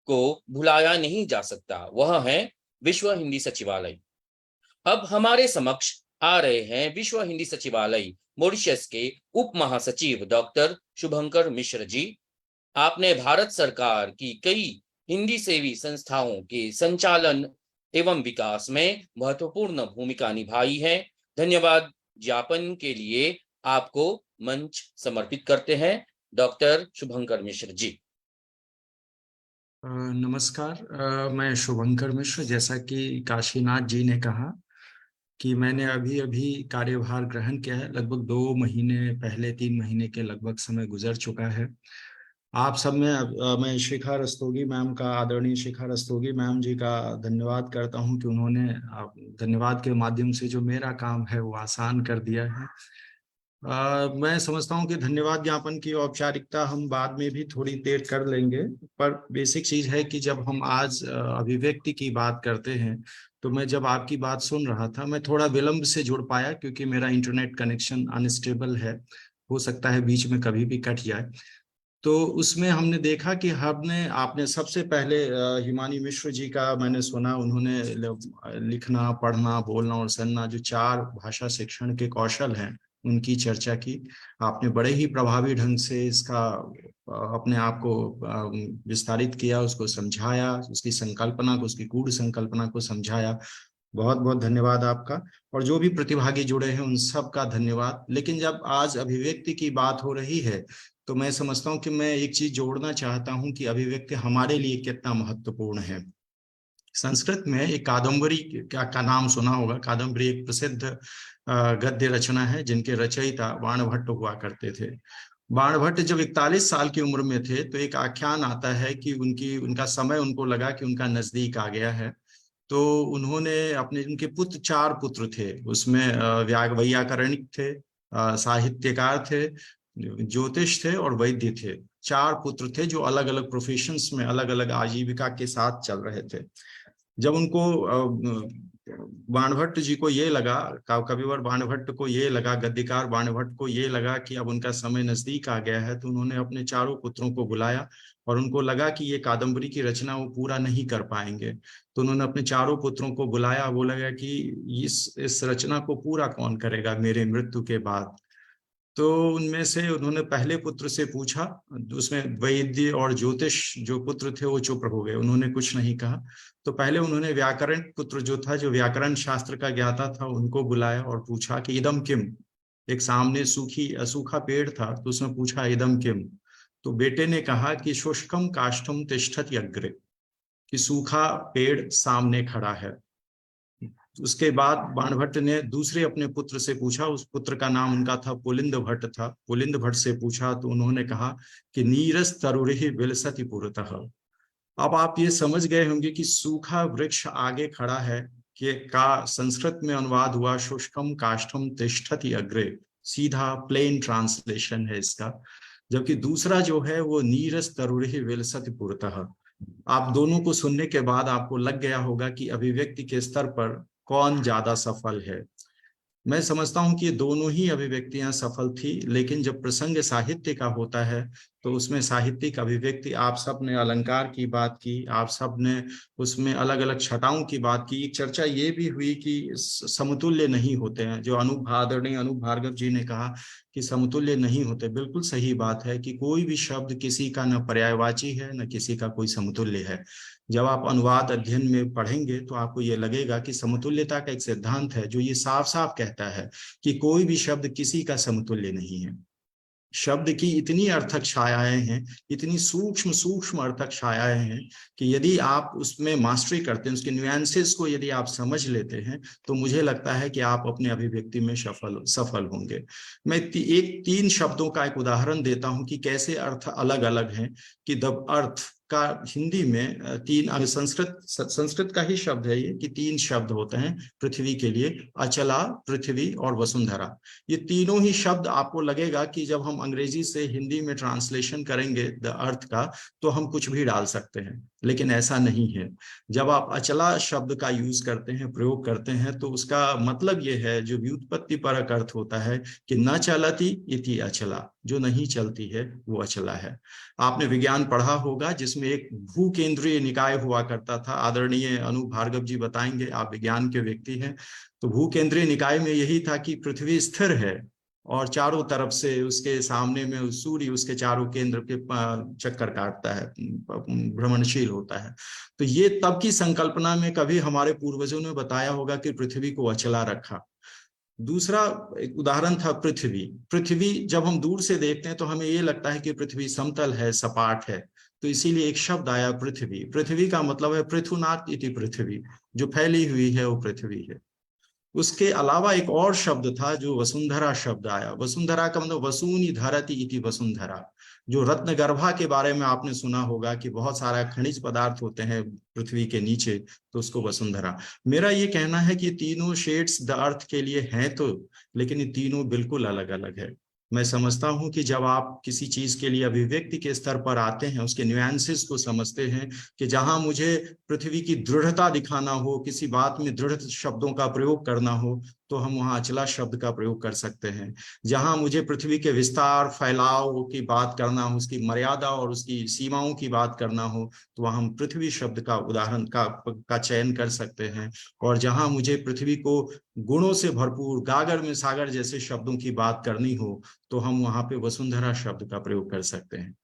को भुलाया नहीं जा सकता, वह है विश्व हिंदी सचिवालय। अब हमारे समक्ष आ रहे हैं विश्व हिंदी सचिवालय मॉरिशस के उप महासचिव डॉक्टर शुभंकर मिश्र जी। आपने भारत सरकार की कई हिंदी सेवी संस्थाओं के संचालन एवं विकास में महत्वपूर्ण भूमिका निभाई है। धन्यवाद ज्ञापन के लिए आपको मंच समर्पित करते हैं डॉक्टर शुभंकर मिश्र जी। नमस्कार, मैं शुभंकर मिश्र। जैसा कि काशीनाथ जी ने कहा कि मैंने अभी कार्यभार ग्रहण किया है, लगभग 2 महीने पहले, 3 महीने के लगभग समय गुजर चुका है। आप सब में मैं शिखा रस्तोगी मैम का, आदरणीय शिखा रस्तोगी मैम जी का धन्यवाद करता हूं कि उन्होंने धन्यवाद के माध्यम से जो मेरा काम है वो आसान कर दिया है। मैं समझता हूं कि धन्यवाद ज्ञापन की औपचारिकता हम बाद में भी थोड़ी देर कर लेंगे, पर बेसिक चीज है कि जब हम आज अभिव्यक्ति की बात करते हैं, तो मैं जब आपकी बात सुन रहा था, मैं थोड़ा विलंब से जुड़ पाया क्योंकि मेरा इंटरनेट कनेक्शन अनस्टेबल है, हो सकता है बीच में कभी भी कट जाए। तो उसमें हमने देखा कि आपने सबसे पहले हिमानी मिश्र जी का मैंने सुना, उन्होंने लिखना, पढ़ना, बोलना और सुनना, जो 4 भाषा शिक्षण के कौशल हैं, उनकी चर्चा की। आपने बड़े ही प्रभावी ढंग से इसका अपने आप को विस्तारित किया, उसको समझाया, उसकी संकल्पना को, उसकी गूढ़ संकल्पना को समझाया। बहुत बहुत धन्यवाद आपका। और जो भी प्रतिभागी जुड़े हैं उन सब का धन्यवाद। लेकिन जब आज अभिव्यक्ति की बात हो रही है तो मैं समझता हूं कि मैं एक चीज जोड़ना चाहता हूं कि अभिव्यक्ति हमारे लिए कितना महत्वपूर्ण है। संस्कृत में एक कादम्बरी का नाम सुना होगा। कादम्बरी एक प्रसिद्ध गद्य रचना है जिनके रचयिता बाणभट्ट हुआ करते थे। बाणभट्ट जब 41 साल की उम्र में थे तो एक आख्यान आता है कि उनका समय, उनको लगा कि उनका नजदीक आ गया है, तो उन्होंने उनके पुत्र, 4 पुत्र थे, उसमें वैयाकरणिक थे, साहित्यकार थे, ज्योतिष थे और वैद्य थे। 4 पुत्र थे जो अलग अलग प्रोफेशंस में अलग अलग आजीविका के साथ चल रहे थे। जब उनको बाणभट्ट जी को ये लगा, कविवर बाणभट्ट को ये लगा, गद्यकार बाणभट्ट को ये लगा कि अब उनका समय नजदीक आ गया है, तो उन्होंने अपने 4 पुत्रों को बुलाया और उनको लगा कि ये कादम्बरी की रचना वो पूरा नहीं कर पाएंगे, तो उन्होंने अपने 4 पुत्रों को बुलाया। वो लगा कि इस रचना को पूरा कौन करेगा मेरे मृत्यु के बाद। तो उनमें से उन्होंने पहले पुत्र से पूछा, उसमें वैद्य और ज्योतिष जो पुत्र थे वो चुप हो गए, उन्होंने कुछ नहीं कहा। तो पहले उन्होंने व्याकरण पुत्र जो था, जो व्याकरण शास्त्र का ज्ञाता था, उनको बुलाया और पूछा कि इदम किम। एक सामने सूखा पेड़ था, तो उसने पूछा इदम किम। तो बेटे ने कहा कि शुष्कम काष्ठम तिष्ठति अग्रे, कि सूखा पेड़ सामने खड़ा है। उसके बाद बाणभट्ट ने दूसरे अपने पुत्र से पूछा, उस पुत्र का नाम उनका था पुलिंद भट्ट था। पुलिंद भट्ट से पूछा तो उन्होंने कहा कि नीरस तरुरिहि विलसति पुरतः। अब आप ये समझ गए होंगे कि सूखा वृक्ष आगे खड़ा है, कि का संस्कृत में अनुवाद हुआ शुष्कम काष्ठम तिष्ठति अग्रे, सीधा प्लेन ट्रांसलेशन है इसका। जबकि दूसरा जो है वो नीरस तरुरिहि विलसति पुरतः। आप दोनों को सुनने के बाद आपको लग गया होगा कि अभिव्यक्ति के स्तर पर कौन ज्यादा सफल है। मैं समझता हूं कि ये दोनों ही अभिव्यक्तियां सफल थी, लेकिन जब प्रसंग साहित्य का होता है तो उसमें साहित्यिक अभिव्यक्ति, आप सब ने अलंकार की बात की, आप सब ने उसमें अलग अलग छटाओं की बात की। एक चर्चा ये भी हुई कि समतुल्य नहीं होते हैं, जो आदरणीय अनूप भार्गव जी ने कहा कि समतुल्य नहीं होते। बिल्कुल सही बात है कि कोई भी शब्द किसी का न पर्यायवाची है न किसी का कोई समतुल्य है। जब आप अनुवाद अध्ययन में पढ़ेंगे तो आपको ये लगेगा कि समतुल्यता का एक सिद्धांत है जो ये साफ साफ कहता है कि कोई भी शब्द किसी का समतुल्य नहीं है। शब्द की इतनी अर्थक छायाएं हैं, इतनी सूक्ष्म सूक्ष्म अर्थक छायाएं हैं कि यदि आप उसमें मास्टरी करते हैं, उसके न्यूएंसेस को यदि आप समझ लेते हैं, तो मुझे लगता है कि आप अपने अभिव्यक्ति में सफल होंगे। मैं 3 शब्दों का एक उदाहरण देता हूं कि कैसे अर्थ अलग अलग हैं। कि द अर्थ का हिंदी में 3, संस्कृत का ही शब्द है ये, कि 3 शब्द होते हैं पृथ्वी के लिए, अचला, पृथ्वी और वसुंधरा। ये तीनों ही शब्द आपको लगेगा कि जब हम अंग्रेजी से हिंदी में ट्रांसलेशन करेंगे द अर्थ का, तो हम कुछ भी डाल सकते हैं, लेकिन ऐसा नहीं है। जब आप अचला शब्द का यूज करते हैं, प्रयोग करते हैं, तो उसका मतलब ये है, जो व्युत्पत्ति परक अर्थ होता है कि न चलती इति अचला, जो नहीं चलती है वो अचला है। आपने विज्ञान पढ़ा होगा जिसमें एक भूकेंद्रीय निकाय हुआ करता था। आदरणीय अनूप भार्गव जी बताएंगे, आप विज्ञान के व्यक्ति हैं। तो भूकेंद्रीय निकाय में यही था कि पृथ्वी स्थिर है और चारों तरफ से उसके सामने में सूर्य उसके चारों केंद्र के चक्कर काटता है, भ्रमणशील होता है। तो ये तब की संकल्पना में कभी हमारे पूर्वजों ने बताया होगा कि पृथ्वी को अचला रखा। दूसरा एक उदाहरण था पृथ्वी। पृथ्वी जब हम दूर से देखते हैं तो हमें ये लगता है कि पृथ्वी समतल है, सपाट है, तो इसीलिए एक शब्द आया पृथ्वी। पृथ्वी का मतलब है पृथुनाथ इति पृथ्वी, जो फैली हुई है वो पृथ्वी है। उसके अलावा एक और शब्द था जो वसुंधरा शब्द आया। वसुंधरा का मतलब वसूनि धरती इति वसुंधरा, जो रत्नगर्भा के बारे में आपने सुना होगा कि बहुत सारा खनिज पदार्थ होते हैं पृथ्वी के नीचे, तो उसको वसुंधरा। मेरा ये कहना है कि तीनों शेड्स द अर्थ के लिए हैं तो, लेकिन ये तीनों बिल्कुल अलग अलग है। मैं समझता हूं कि जब आप किसी चीज के लिए अभिव्यक्ति के स्तर पर आते हैं, उसके न्यूएंसेस को समझते हैं, कि जहां मुझे पृथ्वी की दृढ़ता दिखाना हो, किसी बात में दृढ़ शब्दों का प्रयोग करना हो, तो हम वहां अचला शब्द का प्रयोग कर सकते हैं। जहां मुझे पृथ्वी के विस्तार, फैलाव की बात करना हो, उसकी मर्यादा और उसकी सीमाओं की बात करना हो, तो वहां हम पृथ्वी शब्द का उदाहरण का चयन कर सकते हैं। और जहां मुझे पृथ्वी को गुणों से भरपूर, गागर में सागर जैसे शब्दों की बात करनी हो, तो हम वहां पे वसुंधरा शब्द का प्रयोग कर सकते हैं।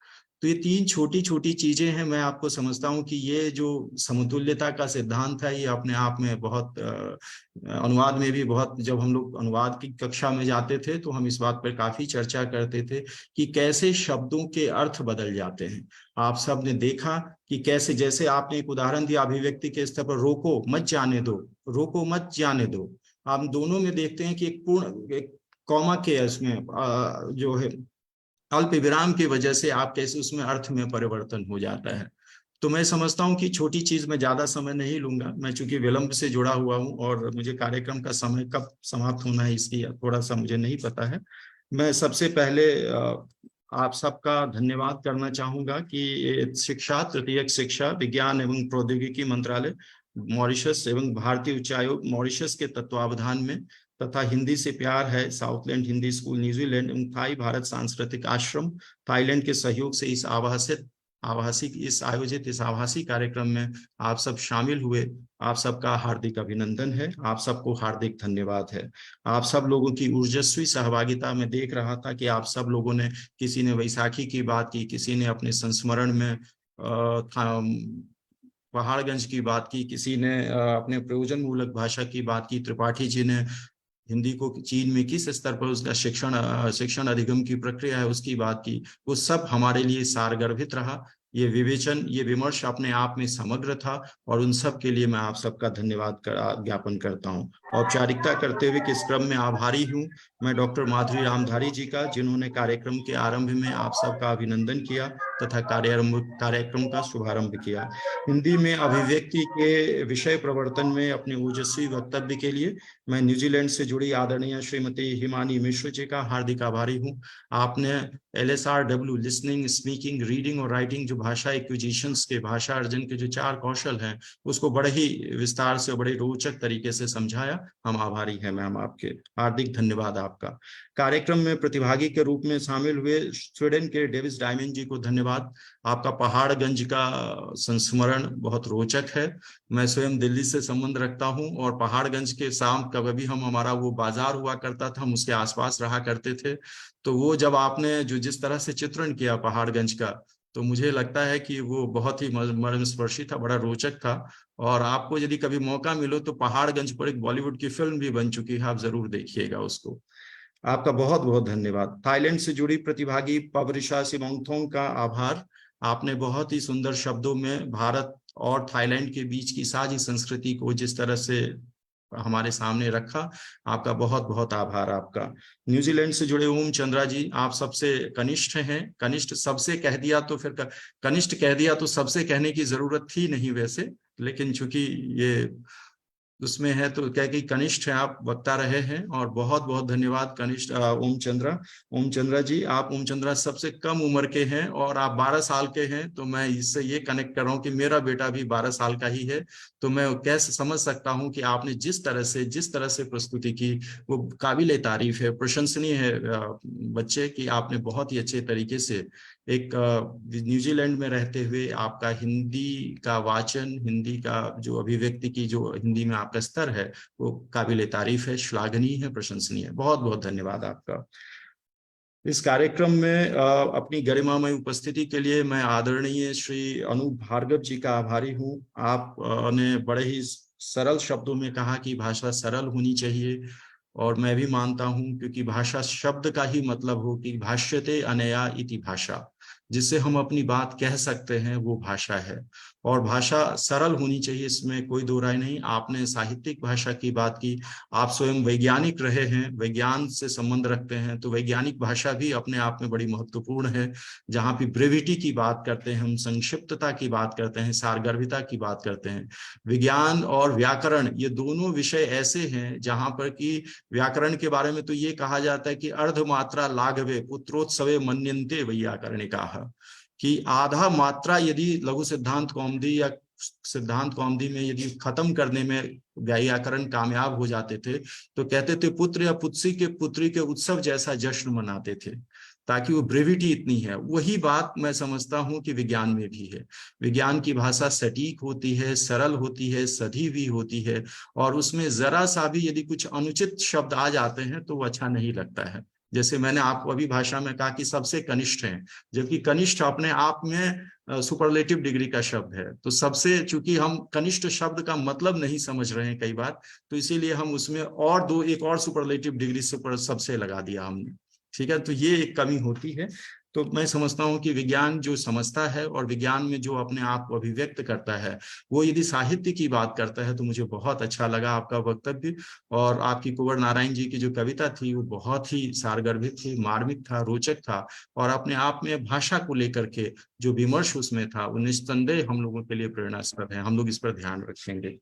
तो ये तीन छोटी छोटी चीजें हैं। मैं आपको समझता हूँ कि ये जो समतुल्यता का सिद्धांत है, ये अपने आप में बहुत अनुवाद में भी बहुत, जब हम लोग अनुवाद की कक्षा में जाते थे तो हम इस बात पर काफी चर्चा करते थे कि कैसे शब्दों के अर्थ बदल जाते हैं। आप सब ने देखा कि कैसे, जैसे आपने एक उदाहरण दिया अभिव्यक्ति के स्तर पर, रोको मत जाने दो, रोको मत जाने दो। आप दोनों में देखते हैं कि एक कॉमा के इसमें जो है अल्प विराम की वजह से आप कैसे उसमें अर्थ में परिवर्तन हो जाता है। तो मैं समझता हूं कि छोटी चीज में ज्यादा समय नहीं लूंगा। मैं चूंकि विलंब से जुड़ा हुआ हूं और मुझे कार्यक्रम का समय कब समाप्त होना है इसकी थोड़ा सा मुझे नहीं पता है। मैं सबसे पहले आप सबका धन्यवाद करना चाहूंगा कि शिक्षा, तृतीयक शिक्षा, विज्ञान एवं प्रौद्योगिकी मंत्रालय मॉरिशस एवं भारतीय उच्चायोग मॉरिशस के तत्वावधान में तथा हिंदी से प्यार है साउथलैंड हिंदी स्कूल न्यूजीलैंड एवं थाई भारत सांस्कृतिक आश्रम थाईलैंड के सहयोग से इस आभासी कार्यक्रम में आप सब शामिल हुए। आप सबका हार्दिक अभिनंदन है, आप सबको हार्दिक धन्यवाद है। आप सब लोगों की ऊर्जस्वी सहभागिता में देख रहा था कि आप सब लोगों ने, किसी ने वैसाखी की बात की, किसी ने अपने संस्मरण में पहाड़गंज की बात की, किसी ने अपने प्रयोजन मूलक भाषा की बात की, त्रिपाठी जी ने हिंदी को चीन में किस स्तर पर उसका शिक्षण अधिगम की प्रक्रिया है उसकी बात की। वो सब हमारे लिए सारगर्भित रहा। ये विवेचन, ये विमर्श अपने आप में समग्र था और उन सब के लिए मैं आप सबका धन्यवाद ज्ञापन करता हूँ। औपचारिकता करते हुए इस क्रम में आभारी हूँ मैं डॉक्टर माधुरी रामधारी जी का, जिन्होंने कार्यक्रम के आरंभ में आप सबका अभिनंदन किया तथा कार्यक्रम का शुभारंभ किया। हिंदी में अभिव्यक्ति के विषय प्रवर्तन में अपने ओजस्वी वक्तव्य के लिए मैं न्यूजीलैंड से जुड़ी आदरणीय श्रीमती हिमानी मिश्र जी का हार्दिक आभारी हूँ। आपने LSRW लिसनिंग, स्पीकिंग, रीडिंग और राइटिंग जो भाषा एक्विजिशंस के, भाषा अर्जन के जो 4 कौशल हैं, उसको बड़े ही विस्तार से, बड़े रोचक तरीके से समझाया। हम आभारी हैं मैम, आपके हार्दिक धन्यवाद आपका। कार्यक्रम में प्रतिभागी के रूप में शामिल हुए स्वीडन के डेविस डायमंड जी को धन्यवाद। आपका पहाड़गंज का संस्मरण बहुत रोचक है। मैं स्वयं दिल्ली से संबंध रखता हूं और पहाड़गंज के शाम कभी हम, हमारा वो बाजार हुआ करता था, हम उसके आसपास रहा करते थे। तो वो जब आपने जो जिस तरह से चित्रण किया पहाड़गंज का, तो मुझे लगता है कि वो बहुत ही मर्मस्पर्शी था, बड़ा रोचक था। और आपको यदि कभी मौका मिलो तो पहाड़गंज पर एक बॉलीवुड की फिल्म भी बन चुकी है, आप जरूर देखिएगा उसको। आपका बहुत बहुत धन्यवाद। थाईलैंड से जुड़ी प्रतिभागी पवरिशा सिमोंगथोंग का आभार। आपने बहुत ही सुंदर शब्दों में भारत और थाईलैंड के बीच की साझी संस्कृति को जिस तरह से हमारे सामने रखा, आपका बहुत बहुत आभार आपका। न्यूजीलैंड से जुड़े ओम चंद्रा जी, आप सबसे कनिष्ठ हैं। कनिष्ठ सबसे कह दिया तो फिर कनिष्ठ कह दिया तो सबसे कहने की जरूरत थी नहीं वैसे, लेकिन चूंकि ये उसमें है तो क्या कि कनिष्ठ है, आप वक्ता रहे हैं। और बहुत बहुत धन्यवाद कनिष्ठ ओम चंद्रा जी। आप ओम चंद्रा सबसे कम उम्र के हैं और आप 12 साल के हैं, तो मैं इससे ये कनेक्ट कर रहा हूँ कि मेरा बेटा भी 12 साल का ही है। तो मैं कैसे समझ सकता हूँ कि आपने जिस तरह से प्रस्तुति की वो काबिल तारीफ है, प्रशंसनीय है बच्चे, कि आपने बहुत ही अच्छे तरीके से एक न्यूजीलैंड में रहते हुए आपका हिंदी का वाचन, हिंदी का जो अभिव्यक्ति की जो हिंदी में आपका स्तर है वो काबिल तारीफ है, श्लाघनीय है, प्रशंसनीय है। बहुत बहुत धन्यवाद आपका। इस कार्यक्रम में अपनी गरिमामय उपस्थिति के लिए मैं आदरणीय श्री अनूप भार्गव जी का आभारी हूँ। आपने बड़े ही सरल शब्दों में कहा कि भाषा सरल होनी चाहिए, और मैं भी मानता हूं, क्योंकि भाषा शब्द का ही मतलब हो कि भाष्यते अनया इति भाषा, जिससे हम अपनी बात कह सकते हैं, वो भाषा है। और भाषा सरल होनी चाहिए, इसमें कोई दो राय नहीं। आपने साहित्यिक भाषा की बात की, आप स्वयं वैज्ञानिक रहे हैं, विज्ञान से संबंध रखते हैं, तो वैज्ञानिक भाषा भी अपने आप में बड़ी महत्वपूर्ण है। जहाँ पे ब्रेविटी की बात करते हैं, हम संक्षिप्तता की बात करते हैं, सारगर्भिता की बात करते हैं। विज्ञान और व्याकरण, ये दोनों विषय ऐसे हैं जहाँ पर कि व्याकरण के बारे में तो ये कहा जाता है कि अर्धमात्रा लाघवे पुत्रोत्सवे मन्यन्ते वैयाकरणिकाः, कि आधा मात्रा यदि लघु सिद्धांत कौमुदी या सिद्धांत कौमुदी में यदि खत्म करने में व्याकरण कामयाब हो जाते थे, तो कहते थे पुत्र या पुत्री के उत्सव जैसा जश्न मनाते थे, ताकि वो ब्रेविटी इतनी है। वही बात मैं समझता हूं कि विज्ञान में भी है। विज्ञान की भाषा सटीक होती है, सरल होती है, सधी हुई होती है, और उसमें जरा सा भी यदि कुछ अनुचित शब्द आ जाते हैं तो वो अच्छा नहीं लगता है। जैसे मैंने आपको अभी भाषा में कहा कि सबसे कनिष्ठ हैं, जबकि कनिष्ठ अपने आप में सुपरलेटिव डिग्री का शब्द है। तो सबसे, चूंकि हम कनिष्ठ शब्द का मतलब नहीं समझ रहे हैं कई बार, तो इसीलिए हम उसमें और एक और सुपरलेटिव डिग्री सुपर सबसे लगा दिया हमने। ठीक है, तो ये एक कमी होती है। तो मैं समझता हूं कि विज्ञान जो समझता है और विज्ञान में जो अपने आप को अभिव्यक्त करता है, वो यदि साहित्य की बात करता है तो मुझे बहुत अच्छा लगा आपका वक्तव्य। और आपकी कुंवर नारायण जी की जो कविता थी वो बहुत ही सारगर्भित थी, मार्मिक था, रोचक था, और अपने आप में भाषा को लेकर के जो विमर्श उसमें था वो निस्संदेह हम लोगों के लिए प्रेरणास्पद है। हम लोग इस पर ध्यान रखेंगे।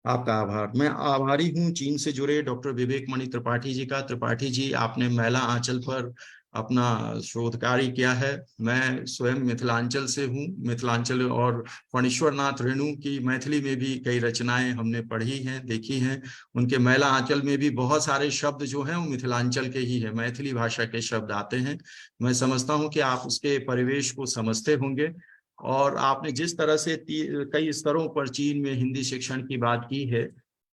आपका आभार। मैं आभारी हूँ चीन से जुड़े डॉक्टर विवेक मणि त्रिपाठी जी का। त्रिपाठी जी, आपने मैला आंचल पर अपना शोध कार्य किया है। मैं स्वयं मिथिलांचल से हूँ। मिथिलांचल और फणीश्वर नाथ रेणु की मैथिली में भी कई रचनाएं हमने पढ़ी हैं, देखी हैं। उनके मैला आंचल में भी बहुत सारे शब्द जो हैं वो मिथिलांचल के ही है, मैथिली भाषा के शब्द आते हैं। मैं समझता हूँ कि आप उसके परिवेश को समझते होंगे। और आपने जिस तरह से कई स्तरों पर चीन में हिंदी शिक्षण की बात की है,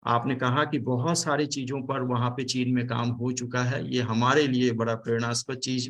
आपने कहा कि बहुत सारी चीजों पर वहां पे चीन में काम हो चुका है। ये हमारे लिए बड़ा प्रेरणास्पद चीज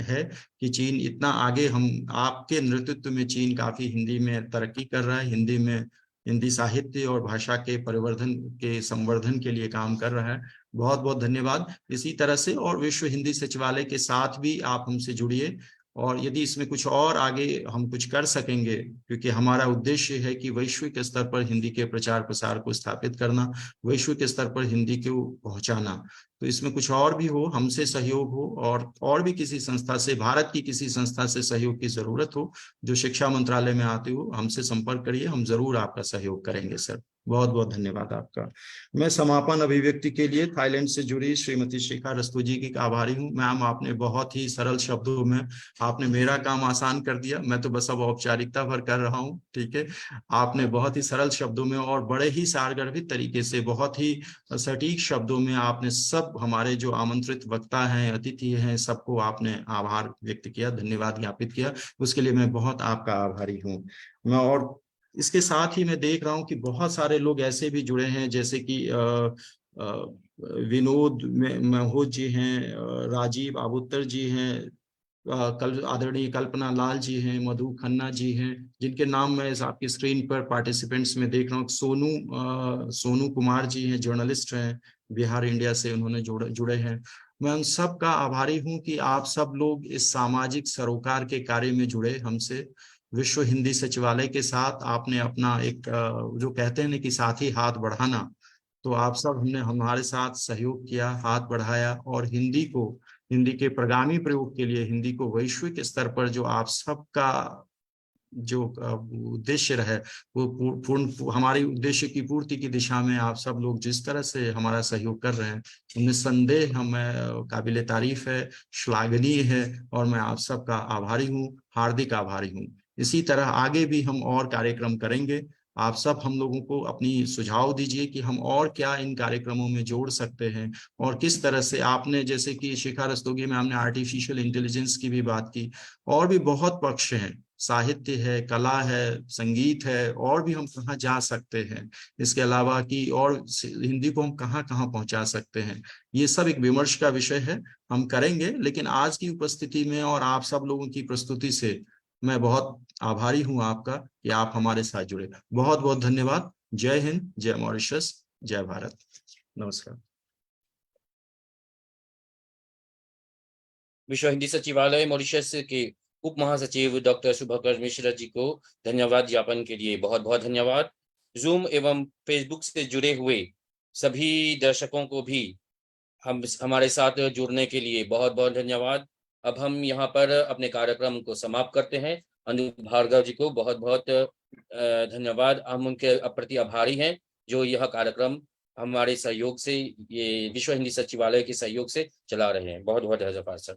है कि चीन इतना आगे, हम आपके नेतृत्व में चीन काफी हिंदी में तरक्की कर रहा है, हिंदी में, हिंदी साहित्य और भाषा के परिवर्धन के संवर्धन के लिए काम कर रहा है। बहुत बहुत धन्यवाद। इसी तरह से और विश्व हिंदी सचिवालय के साथ भी आप हमसे जुड़िए, और यदि इसमें कुछ और आगे हम कुछ कर सकेंगे, क्योंकि हमारा उद्देश्य है कि वैश्विक स्तर पर हिंदी के प्रचार प्रसार को स्थापित करना, वैश्विक स्तर पर हिंदी को पहुंचाना। तो इसमें कुछ और भी हो, हमसे सहयोग हो, और भी किसी संस्था से, भारत की किसी संस्था से सहयोग की जरूरत हो जो शिक्षा मंत्रालय में आते हो, हमसे संपर्क करिए, हम जरूर आपका सहयोग करेंगे सर। बहुत बहुत धन्यवाद आपका। मैं समापन अभिव्यक्ति के लिए थाईलैंड से जुड़ी श्रीमती शिखा रस्तु जी की आभारी हूँ। मैम, आपने बहुत ही सरल शब्दों में आपने मेरा काम आसान कर दिया। मैं तो बस अब औपचारिकता भर कर रहा हूँ। ठीक है, आपने बहुत ही सरल शब्दों में और बड़े ही सारगर्भित तरीके से, बहुत ही सटीक शब्दों में आपने सब हमारे जो आमंत्रित वक्ता हैं, अतिथि हैं, सबको आपने आभार व्यक्त किया, धन्यवाद ज्ञापित किया। उसके लिए मैं बहुत आपका आभारी हूँ। मैं, और इसके साथ ही मैं देख रहा हूँ कि बहुत सारे लोग ऐसे भी जुड़े हैं, जैसे कि विनोद महूद जी हैं, राजीव आबुत्तर जी हैं, आदरणीय कल्पना लाल जी हैं, मधु खन्ना जी हैं, जिनके नाम मैं आपकी स्क्रीन पर पार्टिसिपेंट्स में देख रहा हूँ। सोनू कुमार जी हैं, जर्नलिस्ट हैं, बिहार इंडिया से उन्होंने जुड़े हैं। मैं उन सब का आभारी हूँ कि आप सब लोग इस सामाजिक सरोकार के कार्य में जुड़े हमसे। विश्व हिंदी सचिवालय के साथ आपने अपना एक जो कहते हैं ना कि साथी हाथ बढ़ाना, तो आप सब हमने हमारे साथ सहयोग किया, हाथ बढ़ाया, और हिंदी के प्रगामी प्रयोग के लिए, हिंदी को वैश्विक स्तर पर जो आप सबका जो उद्देश्य रहे, वो पूर्ण हमारे उद्देश्य की पूर्ति की दिशा में आप सब लोग जिस तरह से हमारा सहयोग कर रहे हैं, निस्संदेह हमें काबिले तारीफ है, श्लाघनीय है, और मैं आप सबका आभारी हूँ, हार्दिक आभारी हूँ। इसी तरह आगे भी हम और कार्यक्रम करेंगे। आप सब हम लोगों को अपनी सुझाव दीजिए कि हम और क्या इन कार्यक्रमों में जोड़ सकते हैं, और किस तरह से, आपने जैसे कि शिखा रस्तोगी में हमने आर्टिफिशियल इंटेलिजेंस की भी बात की, और भी बहुत पक्ष हैं, साहित्य है, कला है, संगीत है, और भी हम कहाँ जा सकते हैं, इसके अलावा कि और हिंदी को हम कहाँ कहाँ पहुंचा सकते हैं, ये सब एक विमर्श का विषय है, हम करेंगे। लेकिन आज की उपस्थिति में और आप सब लोगों की प्रस्तुति से मैं बहुत आभारी हूं आपका कि आप हमारे साथ जुड़े। बहुत बहुत धन्यवाद। जय हिंद, जय मॉरिशस, जय भारत। नमस्कार। विश्व हिंदी सचिवालय मॉरिशस के उप महासचिव डॉक्टर शुभकर मिश्रा जी को धन्यवाद ज्ञापन के लिए बहुत बहुत धन्यवाद। जूम एवं फेसबुक से जुड़े हुए सभी दर्शकों को भी हमारे साथ जुड़ने के लिए बहुत बहुत धन्यवाद। अब हम यहाँ पर अपने कार्यक्रम को समाप्त करते हैं। अनूप भार्गव जी को बहुत बहुत धन्यवाद। हम उनके प्रति आभारी हैं जो यह कार्यक्रम हमारे सहयोग से, ये विश्व हिंदी सचिवालय के सहयोग से चला रहे हैं। बहुत बहुत धन्यवाद सर।